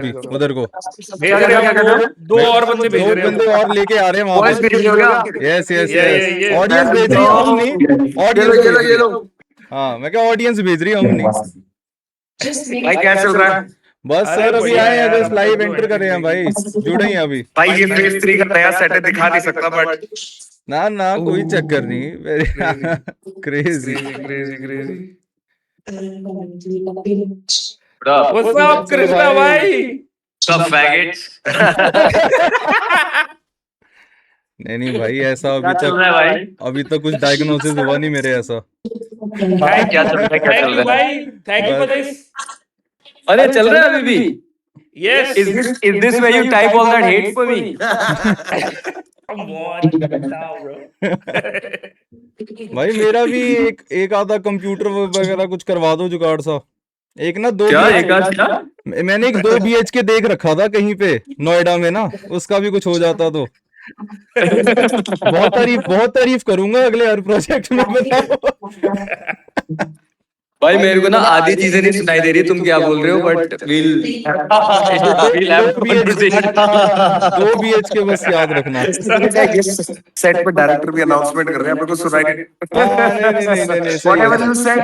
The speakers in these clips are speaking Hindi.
उधर को भेज रहे हम दो और बंदे भेज दो रहे हैं। बंदे और लेके आ रहे हैं वहां वॉइस पे। भेज रहे हो क्या? यस यस ये यस ऑडियंस भेज रही है, हम नहीं, ऑडियंस भेज रही है। हाँ मैं क्या ऑडियंस भेज रही है, हम नहीं। भाई क्या चल रहा है? बस अरे सर अभी बढ़िया आए हैं, यार, जस्ट अब लाइव तक तो एंटर कर रहे हैं भाई, जुड़े ही हैं अभी। भाई ये फेज 3 का नया सेट है, दिखा नहीं सकता बट ना ना कोई चक्कर नहीं, crazy crazy crazy. What what's up Krishna भाई? up, faggots? नहीं नहीं भाई ऐसा क्या चल रहा है भाई? अभी तक कुछ डायग्नोसिस हुआ नहीं मेरे ऐसा। क्या चल रहा है? क्या थैंक चल यू रहा है? भाई, थैंक यू फॉर दिस। अरे चल रहा है अभी भी? Yes Is this where you type all that hate for me? Come on बताओ ब्रो। भाई मेरा भी एक आधा कंप्यूटर वगैरह कुछ करवा दो जुगाड़ सा। एक ना दो क्या BHK एक आज क्या? मैंने एक 2 BHK देख रखा था कहीं पे नोएडा में ना, उसका भी कुछ हो जाता तो बहुत तारीफ करूंगा अगले हर प्रोजेक्ट में, बताओ। भाई मेरे को ना आधी चीजें नहीं सुनाई दे रही तुम क्या बोल रहे हो बट विल दो BHK बस याद रखना। सेट पे डायरेक्टर भी अनाउंसमेंट कर रहे हैं, मेरे को सुनाई नहीं। हाँ नहीं नहीं नहीं नहीं सही Whatever है। you said.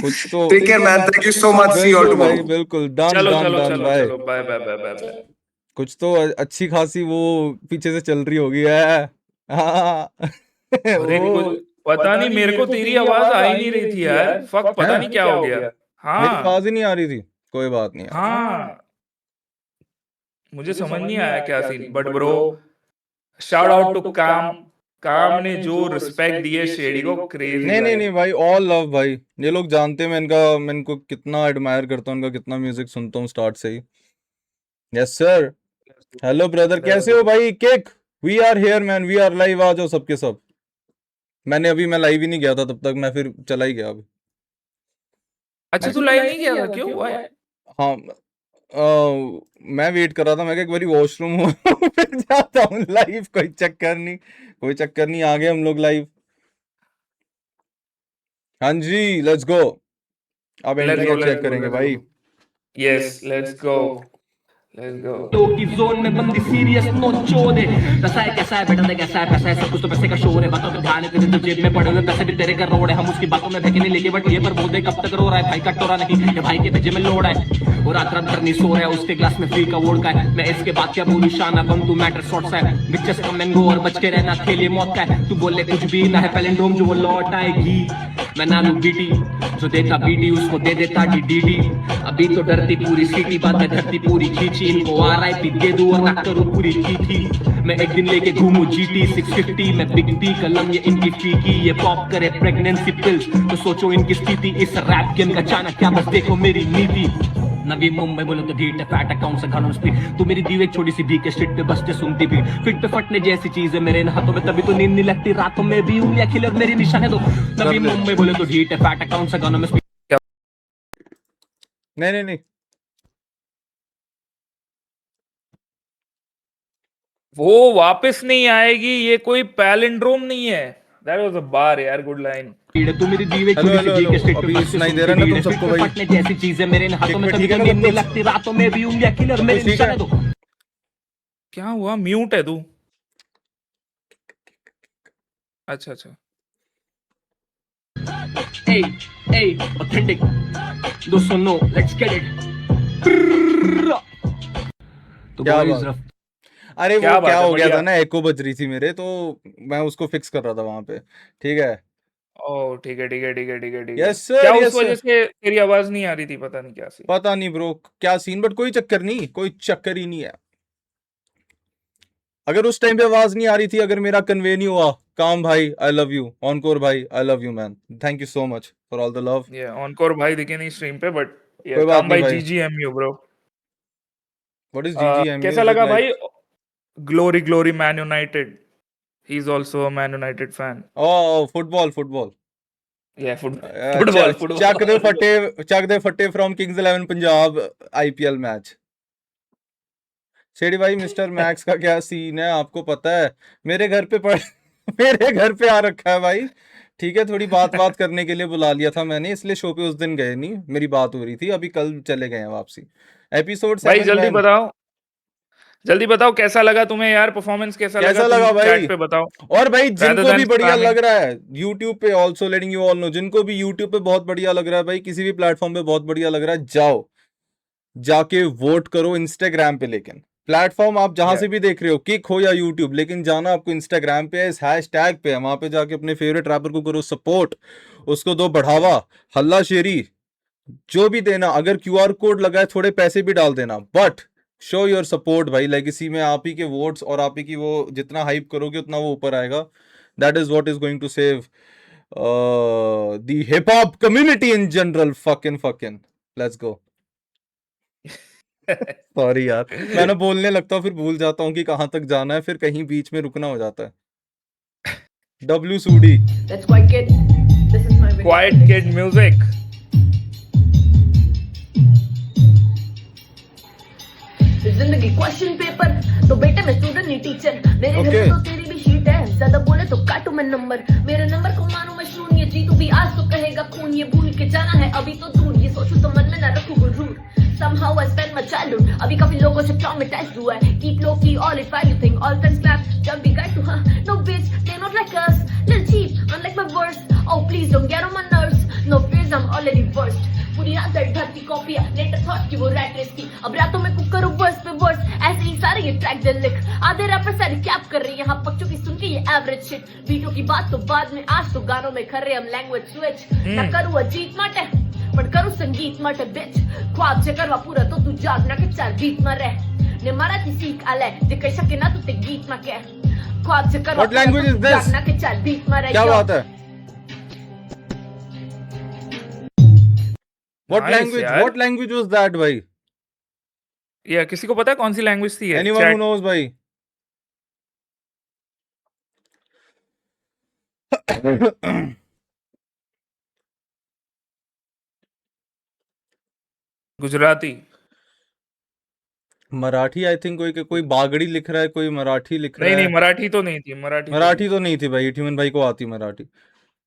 कुछ तो Take care man, thank you so much, see you all बिल्कुल भाई tomorrow. बिल्कुल, डन चलो डन चलो डन चलो भाई। चलो, bye bye bye bye bye. कुछ तो अच्छी खासी वो पीछे से चल रही होगी है। हाँ अरे वो पता नहीं, मेरे को तेरी आवाज आ ही नहीं रही थी यार, फक पता नहीं क्या हो गया। मेरी हाँ आवाज ही नहीं आ रही थी, कोई बात नहीं यार। हाँ, मुझे समझ नहीं आया क्या scene, but bro shout out to Kaam. Kaam ने जो रिस्पेक्ट दी है शेडी को, क्रेजी नहीं नहीं भाई। नहीं भाई, ऑल लव भाई, ये लोग जानते हैं मैं इनको कितना एडमायर करता हूँ, इनका कितना म्यूजिक सुनता हूँ स्टार्ट से ही। यस सर, हेलो ब्रदर, कैसे हो भाई? Kick, we are here man, we are live, आ जाओ सबके सब। मैं लाइव ही नहीं गया था तब तक, मैं फिर चला ही गया अभी। अच्छा तू लाइव नहीं गया था, क्यों हुआ है? हाँ मैं वेट कर रहा था, मैं एक बारी वॉशरूम हूँ फिर जाता हूँ लाइव, कोई चक्कर नहीं, कोई चक्कर नहीं, आ गए हम लोग लाइव। हाँ जी लेट्स गो, अब एंट्री चेक करेंगे भाई। Yes let's go, let's go. की जोन में बंदी सीरियस नो चोद है। पैसा है कैसा है बेटा, कैसा है पैसा है, सब कुछ तो पैसे का शोर है। बातों पे ध्यान है तेरे तो जेब में पड़े हुए पैसे भी तेरे का रोड है। हम उसकी बातों में फेंके नहीं लेके बट ये पर बोलते कब तक रो रहा है भाई, कटोरा नहीं ये भाई के भेजे में लोड है। वो रात रात भर नहीं सो रहा है, उसके ग्लास में फ्री का वोड का है। मैं इसके बाद क्या बोलूं, शाना बम तू मैटर शॉर्ट्स है। बिचेस का मैंगो और बच के रहना, खेलिए मौत का है। तू बोले कुछ भी ना है पैलेंड्रोम जो वो लौट आएगी। मैं नानू बीटी जो देता बीडी उसको दे देता डीडी। अभी तो डरती पूरी सिटी, बात है धरती पूरी खींची। इनको RIP दे दूं और ना करूं पूरी थी। मैं एक दिन लेके घूमूं GT 650 में बिग पी कलम ये इनकी फीकी। ये पॉप करे प्रेगनेंसी पिल्स तो सोचो इनकी स्थिति। इस रैप गेम का अचानक क्या, बस देखो मेरी नीति। नवी मुंबई बोलो तो ढीठ है, फैट अकाउंट से घनों स्पीड। तू मेरी दी एक छोटी सी भी के स्ट्रीट पे बसते सुनती भी। फिट पे फटने जैसी चीज है मेरे हाथों में, तभी तो नींद नहीं लगती रातों में भी। उंगलियां खिले और मेरी निशाने दो। नवी मुंबई बोले तो ढीठ है, फैट अकाउंट से घनों में स्पीड। नहीं नहीं नहीं वो वापस नहीं आएगी, ये कोई पैलिंड्रोम नहीं है। दैट वाज अ बार यार, गुड लाइन। तू मेरी दी एक छोटी सी भी के स्ट्रीट पे बसते सुनाई दे रहा है ना तुम सबको भाई? फटने जैसी चीज है मेरे हाथों में, तभी ठीक है तो ना नींद सब नहीं कुछ? लगती रातों में भी। उंगलियां खिले और मेरी ठीक है। निशाने दो। क्या हुआ, म्यूट है तू? अच्छा अच्छा। Hey, hey, authentic. 209, let's get it. तो क्या boys, बात? रफ अरे क्या वो बात क्या है, हो गया बढ़िया। था ना, एको बज रही थी मेरे, तो मैं उसको फिक्स कर रहा था वहां पे। ठीक है। ओह ठीक है ठीक है ठीक है ठीक है ठीक है। यस सर, क्या यस उस वजह सर। से तेरी आवाज नहीं आ रही थी, पता नहीं क्या सी। पता नहीं ब्रो क्या सीन, बट कोई चक्कर नहीं, कोई चक्कर ही नहीं है। अगर उस टाइम पे आवाज नहीं आ रही थी, अगर मेरा कन्वे नहीं हुआ, काम भाई आई लव यू, ऑनकोर भाई I love you man, thank you so much for all the love. ये ऑनकोर भाई दिखे नहीं स्ट्रीम पे, बट ये कोई बात काम नहीं भाई भाई। GGMU bro. What is GGMU? कैसा इज इट लगा लाइक? भाई? Glory glory Man United, he is also a Man United fan. ओ फुटबॉल फुटबॉल। ये फुटबॉल चक दे फुटबॉल। फटे from Kings 11 Punjab IPL match. Shady भाई मिस्टर मैक्स का क्या सीन है आपको पता है? मेरे घर पे पड़ मेरे घर पे आ रखा है भाई। ठीक है, थोड़ी बात करने के लिए बुला लिया था मैंने, इसलिए शो पे उस दिन गए नहीं, मेरी बात हो रही थी, अभी कल चले गए हैं वापसी। एपिसोड भाई 7 जल्दी मैन, बताओ, जल्दी बताओ कैसा लगा तुम्हें यार, परफॉर्मेंस कैसा कैसा लगा, लगा तुम भाई? चैट पे बताओ। और भाई Rather जिनको than भी बढ़िया spamming. लग रहा है यूट्यूब पे, also letting you all know, जिनको भी यूट्यूब पे बहुत बढ़िया लग रहा है भाई, किसी भी प्लेटफॉर्म पे बहुत बढ़िया लग रहा है, जाओ जाके वोट करो इंस्टाग्राम पे। लेकिन प्लेटफॉर्म आप जहां Yeah. से भी देख रहे हो, किक हो या यूट्यूब, लेकिन जाना आपको इंस्टाग्राम पे है, इस हैशटैग पे है, वहां पे जाके अपने फेवरेट रैपर को करो सपोर्ट, उसको दो बढ़ावा, हल्ला शेरी जो भी देना, अगर क्यूआर कोड लगा है थोड़े पैसे भी डाल देना, बट शो योर सपोर्ट भाई। लेगेसी में आप ही के वोट्स और आप ही की वो जितना हाइप करोगे उतना वो ऊपर आएगा। That is what is going to save the hip hop community in general. Fucking let's go. Sorry यार, मैं ना बोलने लगता हूँ फिर भूल जाता हूँ कि कहाँ तक जाना है, फिर कहीं बीच में रुकना हो जाता है। डब्ल्यू सूडी, That's Quiet Kid. This is my video. Quiet Kid Music. जिंदगी क्वेश्चन पेपर तो बेटे मैं स्टूडेंट नहीं टीचर, मेरे घर Okay. में तो तेरी भी शीट है, ज्यादा बोले तो काटू मैं नंबर, मेरे नंबर को मानो मैं शून्य, जीतू भी आज तो कहेगा खून, ये भूल के जाना है अभी तो दूर, ये सोचू तो मन में ना रखू गुरूर। Somehow I spent my childhood, अभी काफी लोगों से traumatized हुआ है, keep low key all it while you think, all friends clap, jump be guy to huh, no bitch, they not like us, little cheap, unlike my verse, oh please don't get on my nerves, no fears I'm already versed, पूरी रात दर्द धरती कॉपियां, लेटर थॉट की वो रैट रेस की, अब रातों में कुक करूं वर्स पे वर्स, ऐसे ही सारे ये ट्रैक दिल लिख, आधे रैपर सारे कैप कर रहे हैं यहाँ बच्चों की सुन के ये एवरेज शिट, बीटों की बात तो बाद में, आज तो गानों में कर रहे हम लैंग्वेज स्विच, ना करूँ अजीत माटे पण करू संगीत माटे बिच, ख्वाब जे करवा पूरा तो तू जागना के चार बीट में रह, ने मराठी सीख आले जे कही शके ना तू ते गीत में के, ख्वाब जे करवा What language is this? जागना के चार बीट में रह, क्या बात है? Nice, यार। What language was that भाई? या किसी को पता है कौन सी लैंग्वेज थी ये? Anyone who Chat- knows भाई? गुजराती। मराठी आई थिंक, कोई बागड़ी लिख रहा है, कोई मराठी लिख रहा नहीं है। मराठी तो नहीं थी, मराठी तो नहीं थी भाई, टिमन भाई को आती मराठी।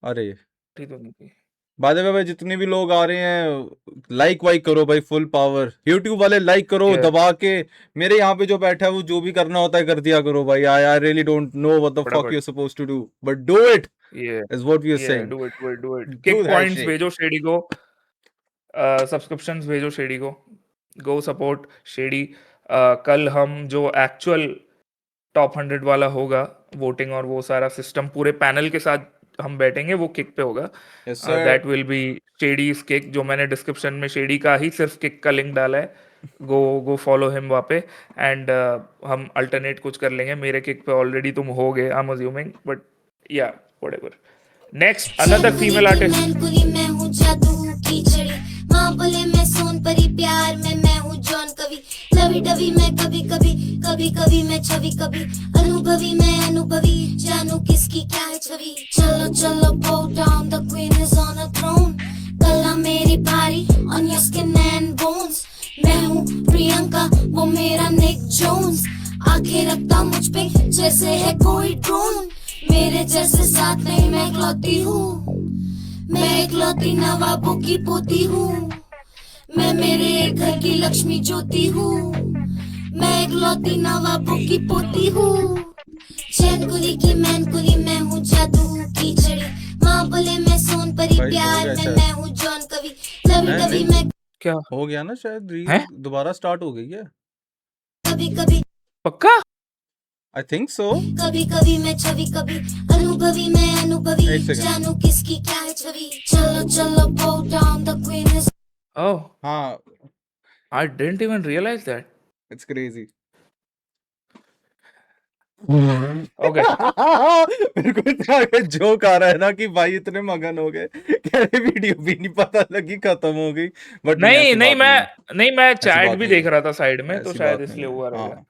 अरे तो नहीं थी। बाय द वे भाई, जितने भी लोग आ रहे हैं लाइक वाइक करो भाई, फुल पावर। यूट्यूब वाले लाइक करो Yeah. दबा के, मेरे यहाँ पे जो बैठा है वो जो भी करना होता है कर दिया करो भाई। I really don't know what the fuck फटाफट। You are supposed to do, but do it ये is what we are saying. Do it Do kick that points shit. भेजो शेडी को, सब्सक्रिप्शंस भेजो शेडी को, गो सपोर्ट शेडी। कल हम जो एक्चुअल टॉप 100 वाला होगा, वोटिंग और वो सारा सिस्टम पूरे पैनल के साथ हम बैठेंगे, वो किक पे होगा। Yes sir. That will be Shady's kick, जो मैंने डिस्क्रिप्शन में शेडी का ही सिर्फ किक का लिंक डाला है, गो फॉलो हिम वहाँ पे। एंड हम अल्टरनेट कुछ कर लेंगे, मेरे किक पे ऑलरेडी तुम हो गए आई एम अज्यूमिंग, बट या whatever. Next another female artist. Mainpuri मैं हूँ जादू की छड़ी, माँ बोले मैं सोन परी, प्यार में मैं हूँ जॉन कवि, लवी डवी मैं कभी कभी, कभी कभी मैं छवि कभी, अनुभवी मैं अनुभवी, जानू किसकी क्या है छवि। चलो चलो bow down, the queen is on a throne, गला मेरी भारी on your skin and bones, मैं हूँ प्रियंका वो मेरा निक जोन्स, आंखें रखता मुझ पे जैसे है कोई ड्रोन, मेरे जैसे साथ नहीं मैं इकलौती हूँ, मैं इकलौती नवाबों की पोती हूँ, मैं मेरे घर की लक्ष्मी ज्योति हूँ, मैं इकलौती नवाबों की पोती हूँ। चैनकुली की मैनकुली मैं हूँ जादू की छड़ी, माँ बोले मैं सोन परी, भाई, प्यार हो गया में शायद। मैं हूँ जॉन कवि, लवी डवी मैं क्या हो गया ना शायद, रील हैं? दोबारा स्टार्ट हो गई है। कभी कभी, पक्का? I think so. कभी कभी मैं छवि कभी, अनुभवी मैं अनुभवी, एक सेकंड। जानू किसकी क्या है छवि। चलो चलो bow down, the queen is oh, हाँ, I didn't even realise that. It's crazy. Okay, मेरे को इतना जोक आ रहा है ना कि भाई इतने मगन हो गए, कह रहे वीडियो भी नहीं पता लगी खत्म हो गई। बट नहीं मैं चैट बात भी नहीं देख है। रहा था साइड में, तो ऐसी शायद बात इसलिए नहीं है। हुआ रहेगा। हाँ,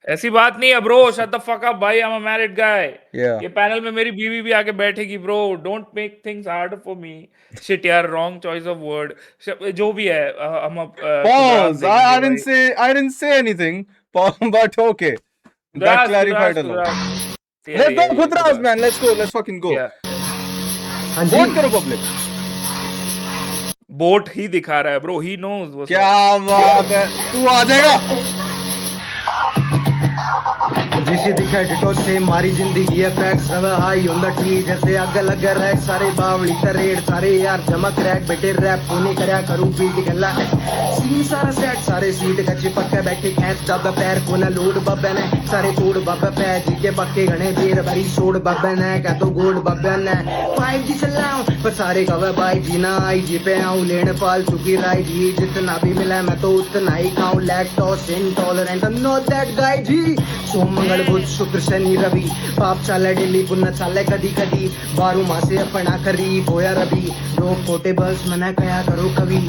ऐसी बात नहीं है bro, shut the fuck up भाई, I am a married guy. yeah. ये पैनल में मेरी बीवी भी आके बैठेगी bro, don't make things hard for me. Shit यार, रॉन्ग चॉइस ऑफ वर्ड, जो भी है हम अब Pause. I didn't say anything. But okay. That clarified a lot. Let's go, Khudras, man. Let's go. Let's fucking go. Yeah. हाँ जी वोट करो पब्लिक। बोट ही दिखा रहा है ब्रो, ही नोज। क्या बात है, तू आ जाएगा। जिसे दिखा डिटो से मारी जिंदगी है फैक्स सब हाई ऑन द ट्री जैसे अग लग रैक सारे बावली तरेड़ सारे यार जमक रैक बेटे रैप कोने करया करूं बीट गल्ला है सीन सारा सेट सारे सीट कच्चे पक्के बैठे खैस दब पैर कोना लोड बब्बे ने सारे तोड़ बब्बे पै जी के पक्के घने देर भरी छोड़ बब्बे ने क्या तो गोल्ड बब्बे ने 5G चलाऊं पर सारे कवे बाई जी ना आई जी पे आऊं लेने पाल चुकी राई जी जितना भी मिला मैं तो उतना ही खाऊं लैक्टोस इंटॉलरेंट नो दैट गाय जी सोम मंगल बुध शुक्र शनि रवि पाप चाले डेली पुण्य चाले कदी कदी बारू मासे अपना करीब होया रवि लोग खोटे बस मना कया करो कवि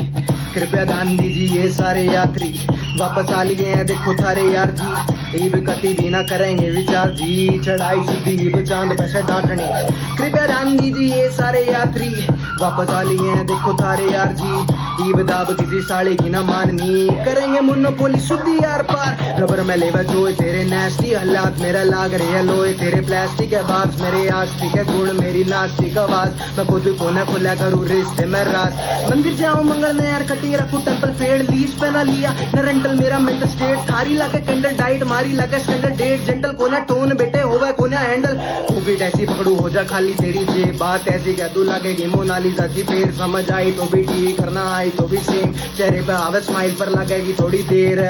कृपया ध्यान दीजिए ये सारे यात्री वापस आ लिए हैं देखो थारे यार जी ईब कति भी ना करेंगे विचार जी चढ़ाई सीधी ईब चांद पैसे डांटने कृपया ध्यान दीजिए ये सारे यात्री वापस आ लिए हैं देखो थारे यार जी ईब दाब किसी साले की ना माननी करेंगे मोनोपोली शुद्धि यार पार रबर में लेवा जो तेरे नेस्टी हालात मेरा लाग रहे है लोहे तेरे प्लास्टिक है बात मेरे आस्तिक है गुण मेरी नास्तिक आवाज मैं खुद को न खुला करूँ रिश्ते में रात मंदिर जाऊँ मंगल में यार कटी रखूँ टेम्पल फेड लीज पे ना लिया न रेंटल मेरा मेंटल स्टेट थारी लाके कैंडल डाइट मारी लाके स्टैंडर्ड डेट जेंटल कोना टोन बेटे होवे कोना हैंडल कोविड ऐसी पकड़ू हो जा खाली तेरी जे बात ऐसी कह तू लगेगी मोनालिसा सी फिर समझ आई तो भी ठीक करना आई तो भी सेम चेहरे पे आवे स्माइल पर लगेगी थोड़ी देर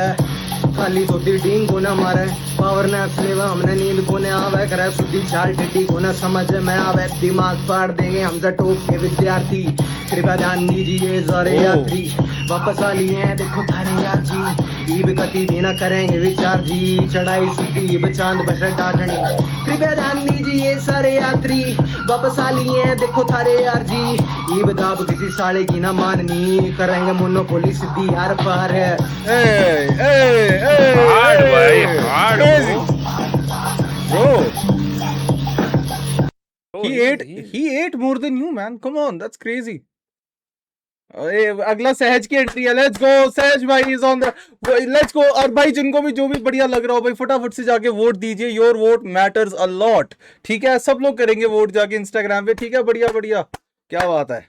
खाली सोती डींग को ना मारे पावर ने असली में हमने नींद को ने आवे करे सुधी चाल टिड्डी को ना समझ में आवे दिमाग फाड़ देंगे हमसे टॉप के विद्यार्थी कृपया ध्यान दीजिए सारे यात्री वापस आ लिए हैं देखो थारे यार जी ईब कति भी ना करेंगे विचार जी चढ़ाई सीधी ईब चांद बसे डांटनी कृपया ध्यान दीजिए सारे यात्री वापस आ लिए हैं देखो थारे यार जी ईब दाब किसी साले की ना माननी करेंगे मोनोपोली सीधी यार पार है हार्ड भाई, hard crazy. Bro, Oh, he ate more than you, man. Come on, that's crazy. अगला सहज की एंट्री है, लेट्स गो सहज भाई is on the, let's go. और भाई जिनको भी जो भी बढ़िया लग रहा हो भाई फटाफट से जाके वोट दीजिए, your vote matters a lot. ठीक है, सब लोग करेंगे वोट जाके इंस्टाग्राम पे। ठीक है, बढ़िया बढ़िया, क्या बात है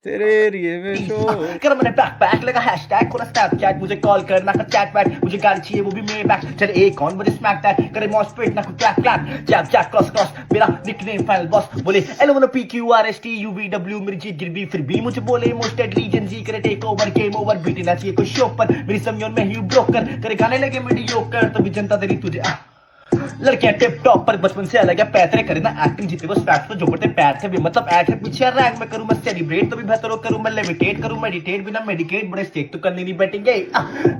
तेरे लिए में शो। कर मैंने बैक लगा हैशटैग खोला स्नैपचैट मुझे कॉल करना का चैट बैक मुझे गाड़ी चाहिए वो भी मेरे बैक चल एक ऑन मुझे स्मैक दैट करे मॉस पेट ना कुछ क्लैप क्लैप जैब जैब क्रॉस क्रॉस मेरा निकनेम फाइनल बॉस बोले LONPQRSTUVW मेरी जीत गिर भी फिर भी मुझे बोले मोस्ट डेडली जेनजी करे take over game over beat ना चाहिए कोई शो पर मेरी समझों में ही ब्रोकर करे गाने लगे मीडियोकर तो भी जनता तेरी तुझे लड़कियां टिप टॉप पर बचपन से अलग है पैतरे करे ना एक्टिंग जीते वो स्पैक्स तो जो पड़ते पैर थे भी मतलब ऐड है पीछे रैंक में करूं मैं सेलिब्रेट तो भी बेहतर करूं मैं लेविटेट करूं मेडिटेट बिना मेडिकेट बड़े स्टेक तो करनी नहीं बैठेंगे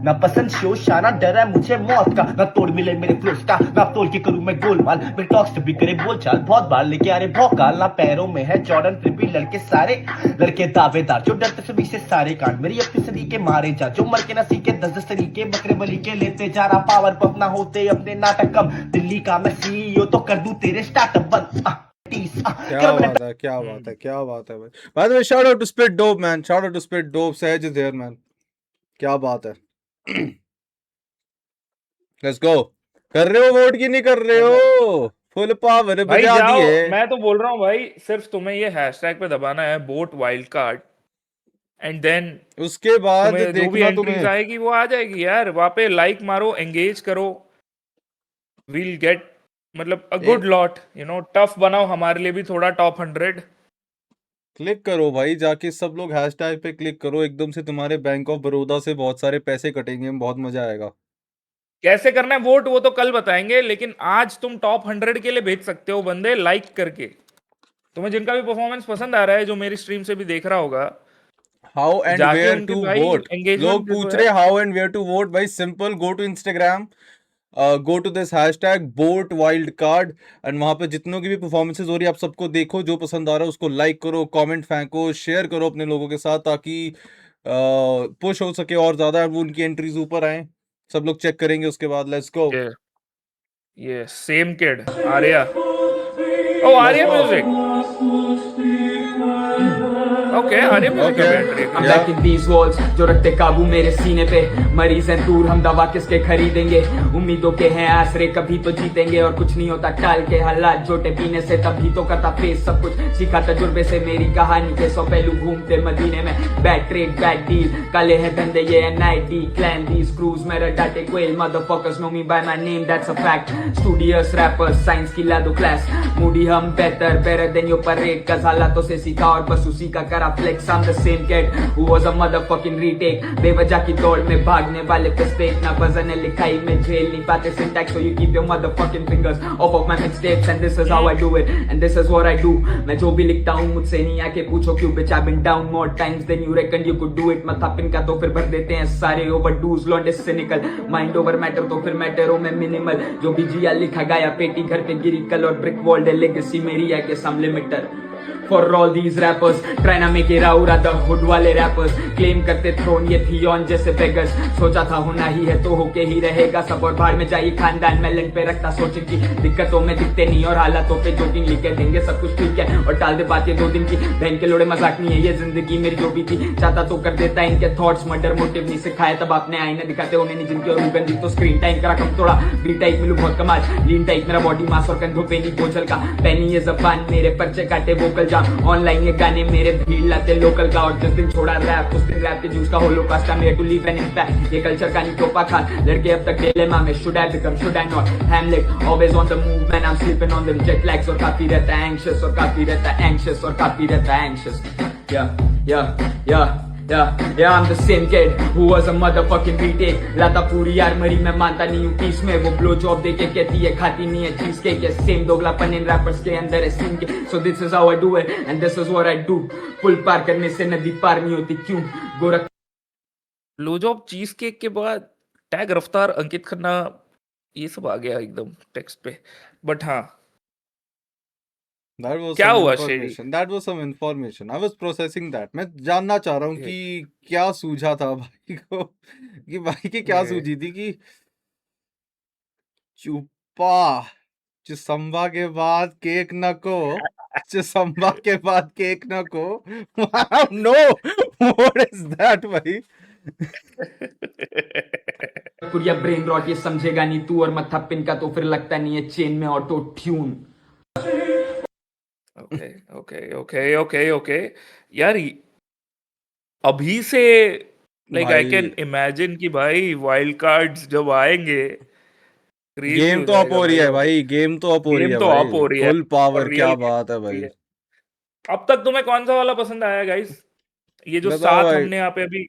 ना पसंद शो शाना डर है मुझे मौत का ना तोड़ मिले मेरे फ्लोस का ना तोड़ के करूं मैं गोलमाल मेरे टॉक्स भी करे बोलचाल बहुत बार लेके आ रहे भौकाल ना पैरों में है जॉर्डन फिर भी लड़के सारे लड़के दावेदार जो डरते सभी से सारे कांड मेरी अपनी सदी के मारे जा जो मर के ना सीखे 10 तरीके बकरे बली के लेते जा रहा पावर पप ना होते अपने नाटक कम दिल्ली का मैं सीईओ तो कर दूं तेरे स्टार्टअप बंद क्या बात है, क्या बात है, क्या बात है भाई। By the way shout out to Spit Dope man, shout out to Spit Dope, Sahaj is here man, क्या बात है। Let's go. कर रहे हो वोट की नहीं कर रहे हो? फुल पावर भाई बजा जाओ, दिए। मैं तो बोल रहा हूँ भाई सिर्फ तुम्हें ये हैशटैग पे दबाना है vote wild card and then उसके बाद तुम्हें जो भी देखना एंट्रीज तुम्हें। आएगी वो आ जाएगी यार। वहां पे लाइक मारो, एंगेज करो, वील गेट मतलब a good lot, you know. Tough बनाओ हमारे लिए भी थोड़ा टॉप 100। क्लिक करो भाई जाके, सब लोग हैशटैग पे क्लिक करो, एकदम से तुम्हारे बैंक ऑफ बड़ौदा से बहुत सारे पैसे कटेंगे, बहुत मजा आएगा। कैसे करना है वोट वो तो कल बताएंगे, लेकिन आज तुम टॉप 100 के लिए भेज सकते हो बंदे लाइक करके। तुम्हें जिनका भी परफॉर्मेंस पसंद आ रहा है, जो मेरी स्ट्रीम से भी देख रहा होगा, हाउ एंड जाके वेयर उनके टू भाई वोट। engagement लोग जो पूछ है। रहे how and where to vote. भाई simple, go to Instagram, go to this hashtag vote wild card and वहां पे जितनों की भी परफॉर्मेंसेज हो रही है आप सबको देखो, जो पसंद आ रहा है उसको लाइक करो, कमेंट फेंको, शेयर करो अपने लोगों के साथ, ताकि पुश हो सके और ज्यादा वो उनकी एंट्रीज ऊपर आए। सब लोग चेक करेंगे उसके बाद। Let's go. ये same kid Arya, oh Arya music, okay हरे music Okay. Band I'm Yeah. back in these walls जो रखते काबू मेरे सीने पे। मरीज हैं दूर हम दवा किसके खरीदेंगे, उम्मीदों के हैं आसरे कभी तो जीतेंगे। और कुछ नहीं होता टाल के हालात जोटे पीने से, तभी तो करता फेस सब कुछ सीखा तजुर्बे से। मेरी कहानी के 100 पहलू घूमते मदीने में। बैड ट्रेड बैड डील काले हैं धंधे ये NID क्लैन these crews मेरा डाटे quail motherfuckers know me by my name that's a fact। Studious rappers science की ला दो क्लास, मूडी हम बेहतर better than your parade कज हालातों से सीखा और बस उसी का करा flex। I'm the same kid who was a motherfucking retake, बेवजह की दौड़ में भागने वाले पे स्टेक ना वजन है लिखाई में झेल नहीं पाते syntax so you keep your motherfucking fingers off of my mixtapes and this is how I do it and this is what I do। मैं जो भी लिखता हूँ मुझसे नहीं आके पूछो क्यों bitch I've been down more times than you reckoned you could do it। मथा पिन का तो फिर भर देते हैं सारे overdose लौंडे cynical mind over matter तो फिर मैटर हो मैं minimal। जो भी जिया लिखा गाया पेटी घर पे गिरी कल और brick wall है legacy मेरी है कि some limiter। For all these rappers trying to make it out of the hood वाले rappers claim करते throne ये थी on जैसे beggars। सोचा था होना ही है तो होके ही रहेगा सब और बाहर में जाइए खानदान मैं लंग पे रखता सोचिंग की दिक्कतों में दिखते नहीं और हालातों पे जोकिंग लिखे देंगे सब कुछ ठीक है और टाल दे बात ये 2 दिन की। बहन के लोड़े मजाक नहीं है ये जिंदगी मेरी जो भी थी, चाहता तो कर देता इनके थॉट्स मर्डर मोटिव नहीं सिखाया तब आपने आईने दिखाते उन्हें नहीं जिनके और गंदी तो स्क्रीन टाइम करा कम थोड़ा बी टाइप मिलू बहुत कमाल लीन टाइप मेरा बॉडी मास और कंधों पे नहीं बोझल का पैनी ये जबान मेरे पर्चे काटे वोकल जाम ऑनलाइन ये गाने मेरे भीड़ लाते लोकल का। और जिस दिन छोड़ा रैप उस दिन रैप के जूस का Holocaust I'm here to leave an impact। ये कल्चर का नहीं टोपा खा लड़के अब तक डिलेमा में should I become should I not Hamlet always on the move man I'm sleeping on them jet lags और काफी रहता anxious और काफी रहता anxious और काफी रहता anxious। Yeah, I'm the same kid who was a motherfucking retake। लाता पूरी आर्मरी में मानता नहीं हूँ पीस में वो ब्लो जॉब देके कहती है खाती नहीं है चीज के ये सेम दोगलापन इन रैपर्स के अंदर है सीन के। So this is how I do it and this is what I do। पुल पार करने से नदी पार नहीं होती क्यों गोरख। ब्लोजॉब चीज केक के बाद टैग रफ्तार अंकित खन्ना ये सब आ गया एकदम टेक्स्ट पे। बट हाँ That was क्या some हुआ information. That was some information. I was processing that. मैं जानना चाह रहा हूँ कि क्या सूझा था भाई को कि भाई की क्या ये- सूझी थी कि चुप्पा चिसम्बा के बाद केक न को चिसम्बा के बाद केक न को नो व्हाट इज दैट भाई पुरिया ब्रेन रॉट ये समझेगा नहीं तू और मत्था पिन का तो फिर लगता नहीं है चेन में ऑटो ट्यून। ओके यार अभी से लाइक आई भाई कैन इमेजिन कि भाई वाइल्ड कार्ड्स जब आएंगे crazy गेम हो तो अप जाएगा हो रही है भाई। भाई गेम तो अप हो रही गेम है तो भाई अप हो रही है फुल पावर और क्या रियल बात है भाई। अब तक तुम्हें कौन सा वाला पसंद आया गाइस? ये जो बताओ 7 भाई हमने यहाँ पे अभी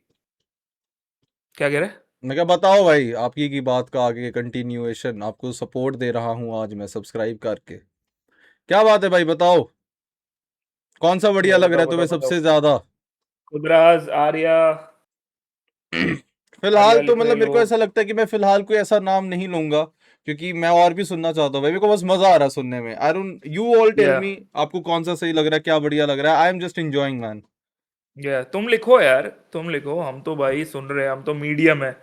क्या कह रहे? मैं क्या बताओ भाई आपकी की बात का आगे कंटिन्यूएशन आपको सपोर्ट दे रहा हूँ आज मैं सब्सक्राइब करके। क्या बात है भाई बताओ कौन सा बढ़िया लग रहा है तुम्हें सबसे ज्यादा? खुदराज आर्या फिलहाल आर्या तो लिख मतलब रहे मेरे को लोग। ऐसा लगता है कि मैं फिलहाल कोई ऐसा नाम नहीं लूंगा क्योंकि मैं और भी सुनना चाहता हूँ भाई मेरे को बस मजा आ रहा है सुनने में। I don't you all tell या मी आपको कौन सा सही लग रहा है क्या बढ़िया लग रहा है। I am just enjoying man. या तुम लिखो यार तुम लिखो, हम तो भाई सुन रहे हैं, हम तो मीडियम है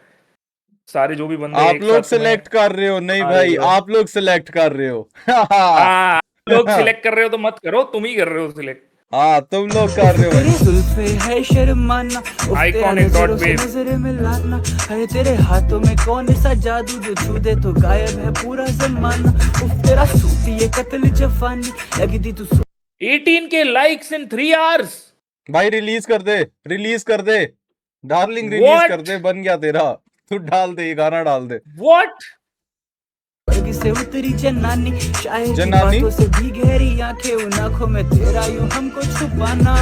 सारे जो भी बंदे आप एक लोग साथ तुम्हें सिलेक्ट कर रहे हो नहीं आ भाई रही हो। आप लोग सिलेक्ट कर रहे हो हाँ लोग सिलेक्ट कर रहे हो तो मत करो, तुम ही कर रहे हो सिलेक्ट। हाँ तुम लोग कर रहे हो तेरी भाई। जुल्फे है शर्माना उफ, तेरा Iconic dot नजरों से wave। नजर मिलाना है तेरे हाथों में कौन सा जादू जो छू दे तो गायब है पूरा जमाना उफ तेरा सूट ये कत्ल जफानी लगी थी तू 18K लाइक्स इन 3 आवर्स। भाई रिलीज कर दे डार्लिंग रिलीज What? कर दे बन गया तेरा तू डाल दे ये गाना डाल दे। व्हाट? वर्ग से उतरी जनानी शायर की जनानी? बातों से भी गहरी आंखें उन आंखों में तेरा यूं हमको छुपाना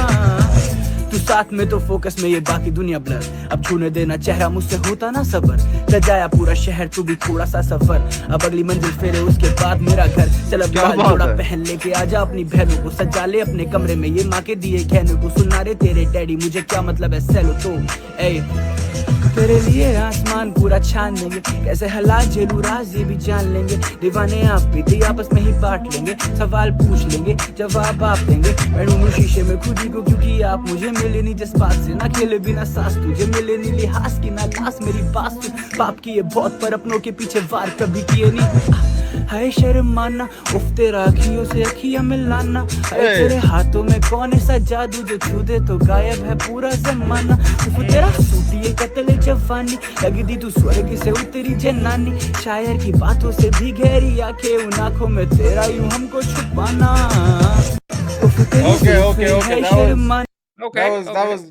तू साथ में तो फोकस में ये बाकी दुनिया ब्लर अब छूने देना चेहरा मुझसे होता ना सबर सजाया पूरा शहर तू भी थोड़ा सा सफर अब अगली मंजिल फेरे उसके बाद मेरा घर चल अब क्या लाल बात जोड़ा है? पहन लेके आजा अपनी बहनों को सजा ले अपने कमरे में ये माँ के दिए कहने को सुना रे तेरे डैडी मुझे क्या मतलब है सेलो तो ए तेरे लिए आसमान पूरा छान लेंगे कैसे हालात झेलू राज ये भी जान लेंगे दीवाने आप बीती आपस में ही बांट लेंगे सवाल पूछ लेंगे जवाब आप देंगे मैं ढूंढूं शीशे में खुद ही को क्योंकि आप मुझे मिले नहीं जिस बात से ना खेले बिना सांस तुझे मिले नहीं लिहाज की ना लाश मेरी बात तू बाप की ये बहुत पर अपनों के पीछे वार कभी किए नहीं हाय शर्म माना, उफ तेरा अखियों से अखियां मिलाना, हाय ए। तेरे हाथों में कौन ऐसा जादू जो छू दे तो गायब है पूरा जमाना। उफ तेरा सूटी कतल जवानी, लगदी तू स्वर्ग से उतरी जनानी, शायर की बातों से भी गहरी आंखें, उन आंखों में तेरा यूं हमको छुपाना। उफ तेरी Okay, जुल्फें okay, okay, है that was- शर्म माना। Okay,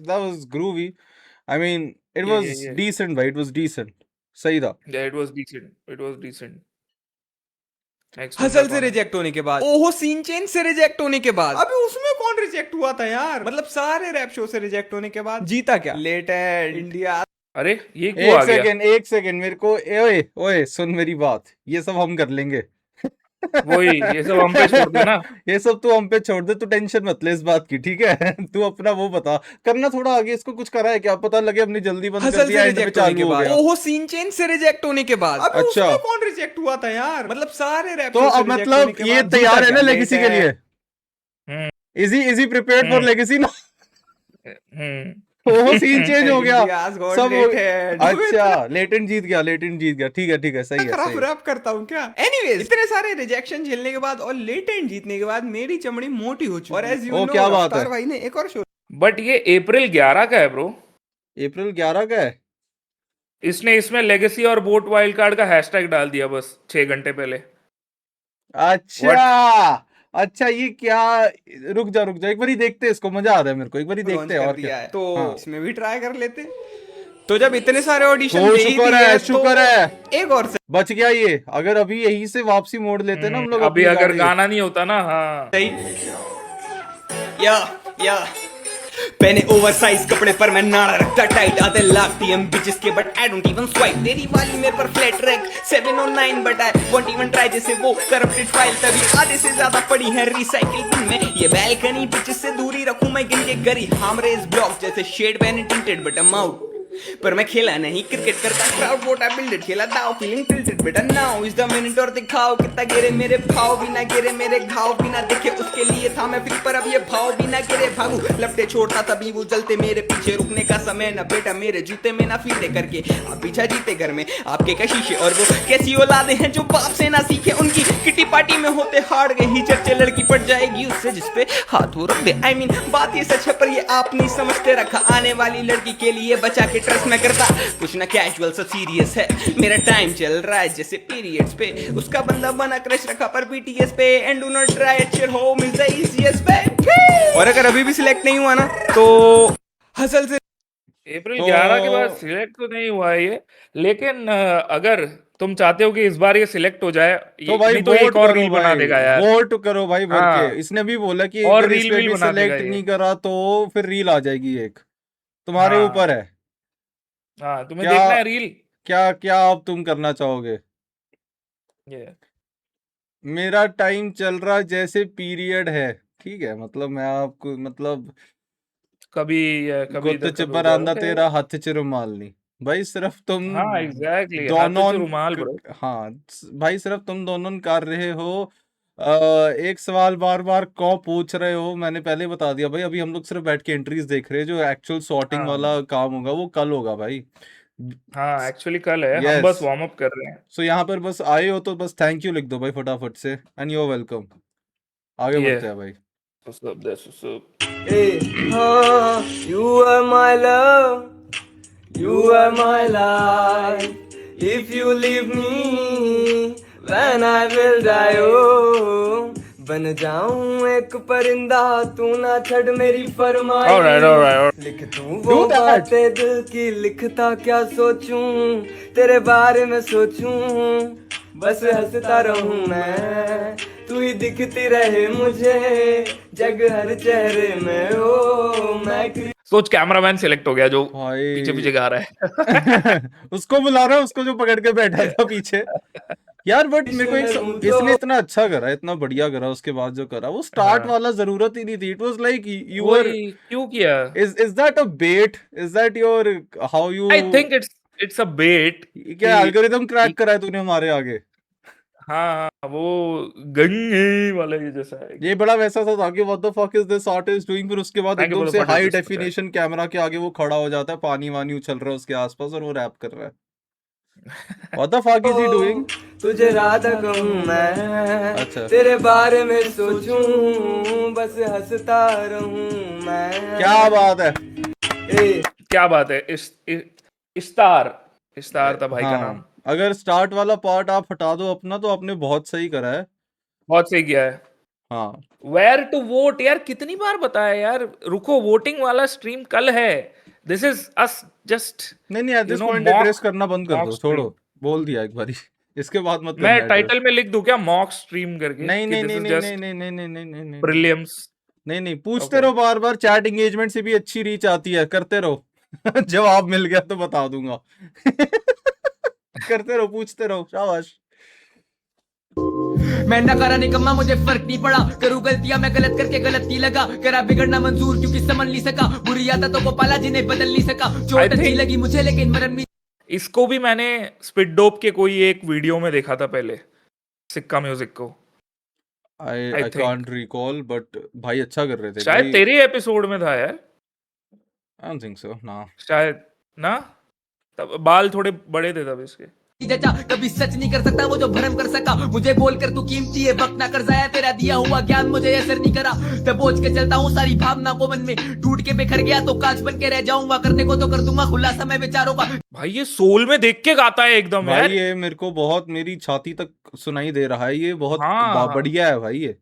that was groovy. I mean, it Yeah, was yeah, yeah. decent, भाई. It was decent. सही था. Yeah, it was decent. It was decent. Next hustle बंदा से कौन है? रिजेक्ट होने के बाद, ओहो सीन चेंज से रिजेक्ट होने के बाद, अबे उसमें कौन रिजेक्ट हुआ था यार? मतलब सारे रैप शो से रिजेक्ट होने के बाद जीता क्या? लेटेंड इंडिया। अरे ये क्यों आ गया? एक सेकंड मेरे को ओए ओए सुन मेरी बात. ये सब हम कर लेंगे. वही ये सब हम पे छोड़ देना। ये सब तू हम पे छोड़ दे. तू टेंशन मत ले इस बात की, ठीक है? तू अपना वो बता. करना थोड़ा आगे. इसको कुछ करा है क्या? पता लगे अपनी जल्दी बंद कर हसल दिया, से एंड पे रिजेक्ट होने के चालू हो बाद, गया. ओहो सीन चेंज से रिजेक्ट होने के बाद, अबे अच्छा. उसमें कौन रिजेक्ट हुआ था यार? मतलब सारे रैप तो शो से अब reject होने मतलब के ये बाद तैयार जीता है ना क्या? लेगेसी के लिए? Hmm is he prepared for hmm legacy ना? हम्म वो सीन चेंज हो गया. India's got सब हो latent. अच्छा. लेटेंट जीत गया. ठीक है. सही है. खराब रैप करता हूँ क्या? एनीवेज, इतने सारे रिजेक्शन झेलने के बाद और लेटेंट जीतने के बाद मेरी चमड़ी मोटी हो चुकी है। और एज यू ओ, नो क्या बात है? रफ्तार भाई ने एक और शो बट ये अप्रैल 11 का है ब्रो। अप्रैल 11 का है. इसने इसमें लेगेसी और बोट वाइल्ड कार्ड का हैशटैग डाल दिया बस 6 घंटे पहले। अच्छा ये क्या? रुक जा एक बारी देखते हैं इसको. मजा आ रहा है मेरे को. एक बारी लॉन्च देखते हैं कर और दिया क्या. है, तो हाँ. इसमें भी ट्राई कर लेते। तो जब इतने सारे ऑडिशन तो दे ही शुक्र दिए है, तो शुक्र है. एक और बच गया ये. अगर अभी यहीं से वापसी मोड़ लेते ना हम लोग अभी अपनी अगर गाड़ी. गाना नहीं होता ना, हाँ सही। या पहने ओवरसाइज कपड़े पर मैं नाड़ा रखता टाइट, आते लागती हम बिचेस के but I don't even swipe, तेरी वाली मेरे पर फ्लैट ट्रैक 7 और 9 but I won't even try, जैसे वो करप्टेड फाइल तभी आधे से ज्यादा पड़ी है रिसाइकिल बिन में। ये बैल्कनी बिचेस से दूरी रखूं मैं गिन के गरी, हामरे इस ब्लॉक जैसे शेड बैन टिंटेड बट आई एम आउट, पर मैं खेला नहीं क्रिकेट करता क्राउड वोट आई बिल्डेड, खेला दाव फीलिंग टिल्टेड बेटा नाउ इज द मिनट और दिखाओ कितना गिरे मेरे भाव, बिना गिरे मेरे घाव, बिना देखे उसके लिए था मैं फ्री, पर अब ये भाव बिना गिरे भागू लपटे छोड़ता तभी वो जलते मेरे पीछे, रुकने का समय ना बेटा मेरे जूते में ना फीते करके आप पीछा जीते घर में आपके का शीशे, और वो कैसी औलादे हैं जो बाप से ना सीखे, उनकी किटी पार्टी में होते हार गए ही चर्चे, लड़की पट जाएगी उससे जिसपे हाथ वो रख दे। आई मीन बात ये सच है पर ये आप नहीं समझते, रखा आने वाली लड़की के लिए बचा के ट्रस्ट में करता कुछ ना कैजुअल सा सीरियस है, मेरा टाइम चल रहा है जैसे पीरियड्स पे, उसका बंदा बना क्रश रखा पर बीटीएस पे, and do not try at your home is the easiest पे। और अगर अभी भी सिलेक्ट नहीं हुआ ना तो हसल से अप्रैल तो- 11 के बाद सिलेक्ट तो नहीं हुआ है ये, लेकिन अगर तुम चाहते हो कि इस बार ये सिलेक्ट हो जाए, तो भाई नहीं तो एक वोट और करो रील बना भाई. देगा यार। वोट करो भाई भर हाँ. के. इसने भी बोला कि और अगर इस रील पे वील भी बना देगा सिलेक्ट ये। नहीं करा तो फिर रील आ जाएगी एक. तुम्हारे हाँ. ऊपर है. हाँ तुम्हें क्या- देखना है रील। क्या अब तुम करना चाहोगे? ये मेरा टाइम चल रहा जैसे पीरियड है. ठीक है. मतलब मैं आपको मतलब कभी गुत्त इधर, कभी चिपर उधर, आंदा okay? तेरा हथ च रुमाल नहीं भाई. सिर्फ तुम हाँ एग्जैक्टली, दोनों रुमाल ब्रो। हाँ भाई सिर्फ तुम दोनों कर रहे हो. एक सवाल बार बार क्यों पूछ रहे हो? मैंने पहले बता दिया भाई. अभी हम लोग सिर्फ बैठ के एंट्रीज देख रहे हैं. जो एक्चुअल सॉर्टिंग हाँ. वाला काम होगा वो कल होगा भाई. हाँ एक्चुअली कल है, हम Yes. बस वार्म अप कर रहे हैं। सो यहाँ पर बस आए हो तो बस थैंक यू लिख दो भाई फटाफट से. And you are welcome. आगे Yeah. बढ़ते हैं भाई. What's up, that's what's up. You are my love, you are my life. If you leave me, then I will die. Oh, बन जाऊं एक परिंदा तू ना छड़ मेरी फरमाई. Alright. लिख दूं वो बातें दिल की, लिखता क्या सोचूं, तेरे बारे में सोचूं, बस हंसता रहूं मैं, तू ही दिखती रहे मुझे जग हर चेहरे में. ओ मैं सोच कैमरामैन सिलेक्ट हो गया जो भाई पीछे पीछे गा रहा है। उसको बुला रहा है, उसको जो पकड़ के बैठा था पीछे. यार बट मेरे को इसने इतना अच्छा करा, इतना बढ़िया करा. उसके बाद जो करा वो स्टार्ट हाँ. वाला जरूरत ही नहीं थी. It was like you were. वही क्यों किया? Is that a bet? Is that your how you? I think it's a bet. क्या एल्गोरिथम क्रैक करा है तूने हमारे आगे? हाँ वो गंगे वाला ये जैसा है। ये बड़ा वैसा सा था कि what the fuck is this artist doing. फिर उसके बाद Thank you एकदम for से the high participation. Definition camera के आगे वो खड़ा हो जाता है, पानी वानी उछल रहा है उसके आसपास और वो रैप कर रहा है. What the fuck is he doing? तुझे राधा कहूँ मैं, अच्छा। तेरे बारे में सोचूं, बस हंसता रहूं मैं। क्या बात है। ए, क्या बात है। इस्तार था भाई का नाम। हाँ, अगर स्टार्ट वाला पार्ट आप हटा दो अपना तो आपने बहुत सही करा है। बहुत सही किया है। हाँ, वेयर टू वोट यार, कितनी बार बताया यार। रुको, वोटिंग वाला स्ट्रीम कल है। दिस इज अस जस्ट नहीं at you this no point mock address करना बंद कर मॉक दो, स्ट्रीम। छोड़ो, बोल दिया एक बारी। इसके बाद मत मैं करना टाइटल एड्रेस। में लिख दूं क्या, मॉक स्ट्रीम करके, नहीं कि नहीं दिस नहीं इज नहीं नहीं जस्ट नहीं नहीं नहीं नहीं नहीं नहीं प्रीलिम्स। नहीं नहीं, पूछते ओके। रहो बार बार, चैट एंगेजमेंट से भी अच्छी रीच आती है, करते रहो। जवाब मिल गया तो बता दूंगा। करते रहो, पूछते रहो, शाबाश। मैं नकारा निकम्मा, मुझे फर्क नहीं पड़ा, करूँ गलतियां मैं गलत करके गलत नहीं लगा, करा बिगड़ना मंजूर क्योंकि समझ नहीं सका, बुरी आदतों को पाला जिन्हें बदल नहीं सका, I चोट अच्छी think- लगी मुझे लेकिन मरन नहीं। इसको भी मैंने स्पिट डोप के कोई एक वीडियो में देखा था पहले, सिक्का म्यूजिक को। आई I I think- can't recall, but भाई अच्छा कर रहे थे शायद भाई। तेरे एपिसोड में था यार, आई डोंट थिंक सो ना। शायद ना। तब बाल थोड़े बड़े थे तब इसके। जचा कभी सच नहीं कर सकता वो जो भरम कर सका, मुझे बोल कर तू कीमती है, वक्त ना कर जाया, तेरा दिया हुआ ज्ञान मुझे असर नहीं करा, दबोच के चलता हूँ सारी भावना को मन में, टूट के बिखर गया तो कांच बन के रह जाऊंगा, करने को तो कर दूंगा खुलासा मैं विचारों का। भाई ये सोल में देख के गाता है एकदम यार। भाई ये मेरे को बहुत, मेरी छाती तक सुनाई दे रहा है, ये बहुत हाँ। बढ़िया है भाई ये,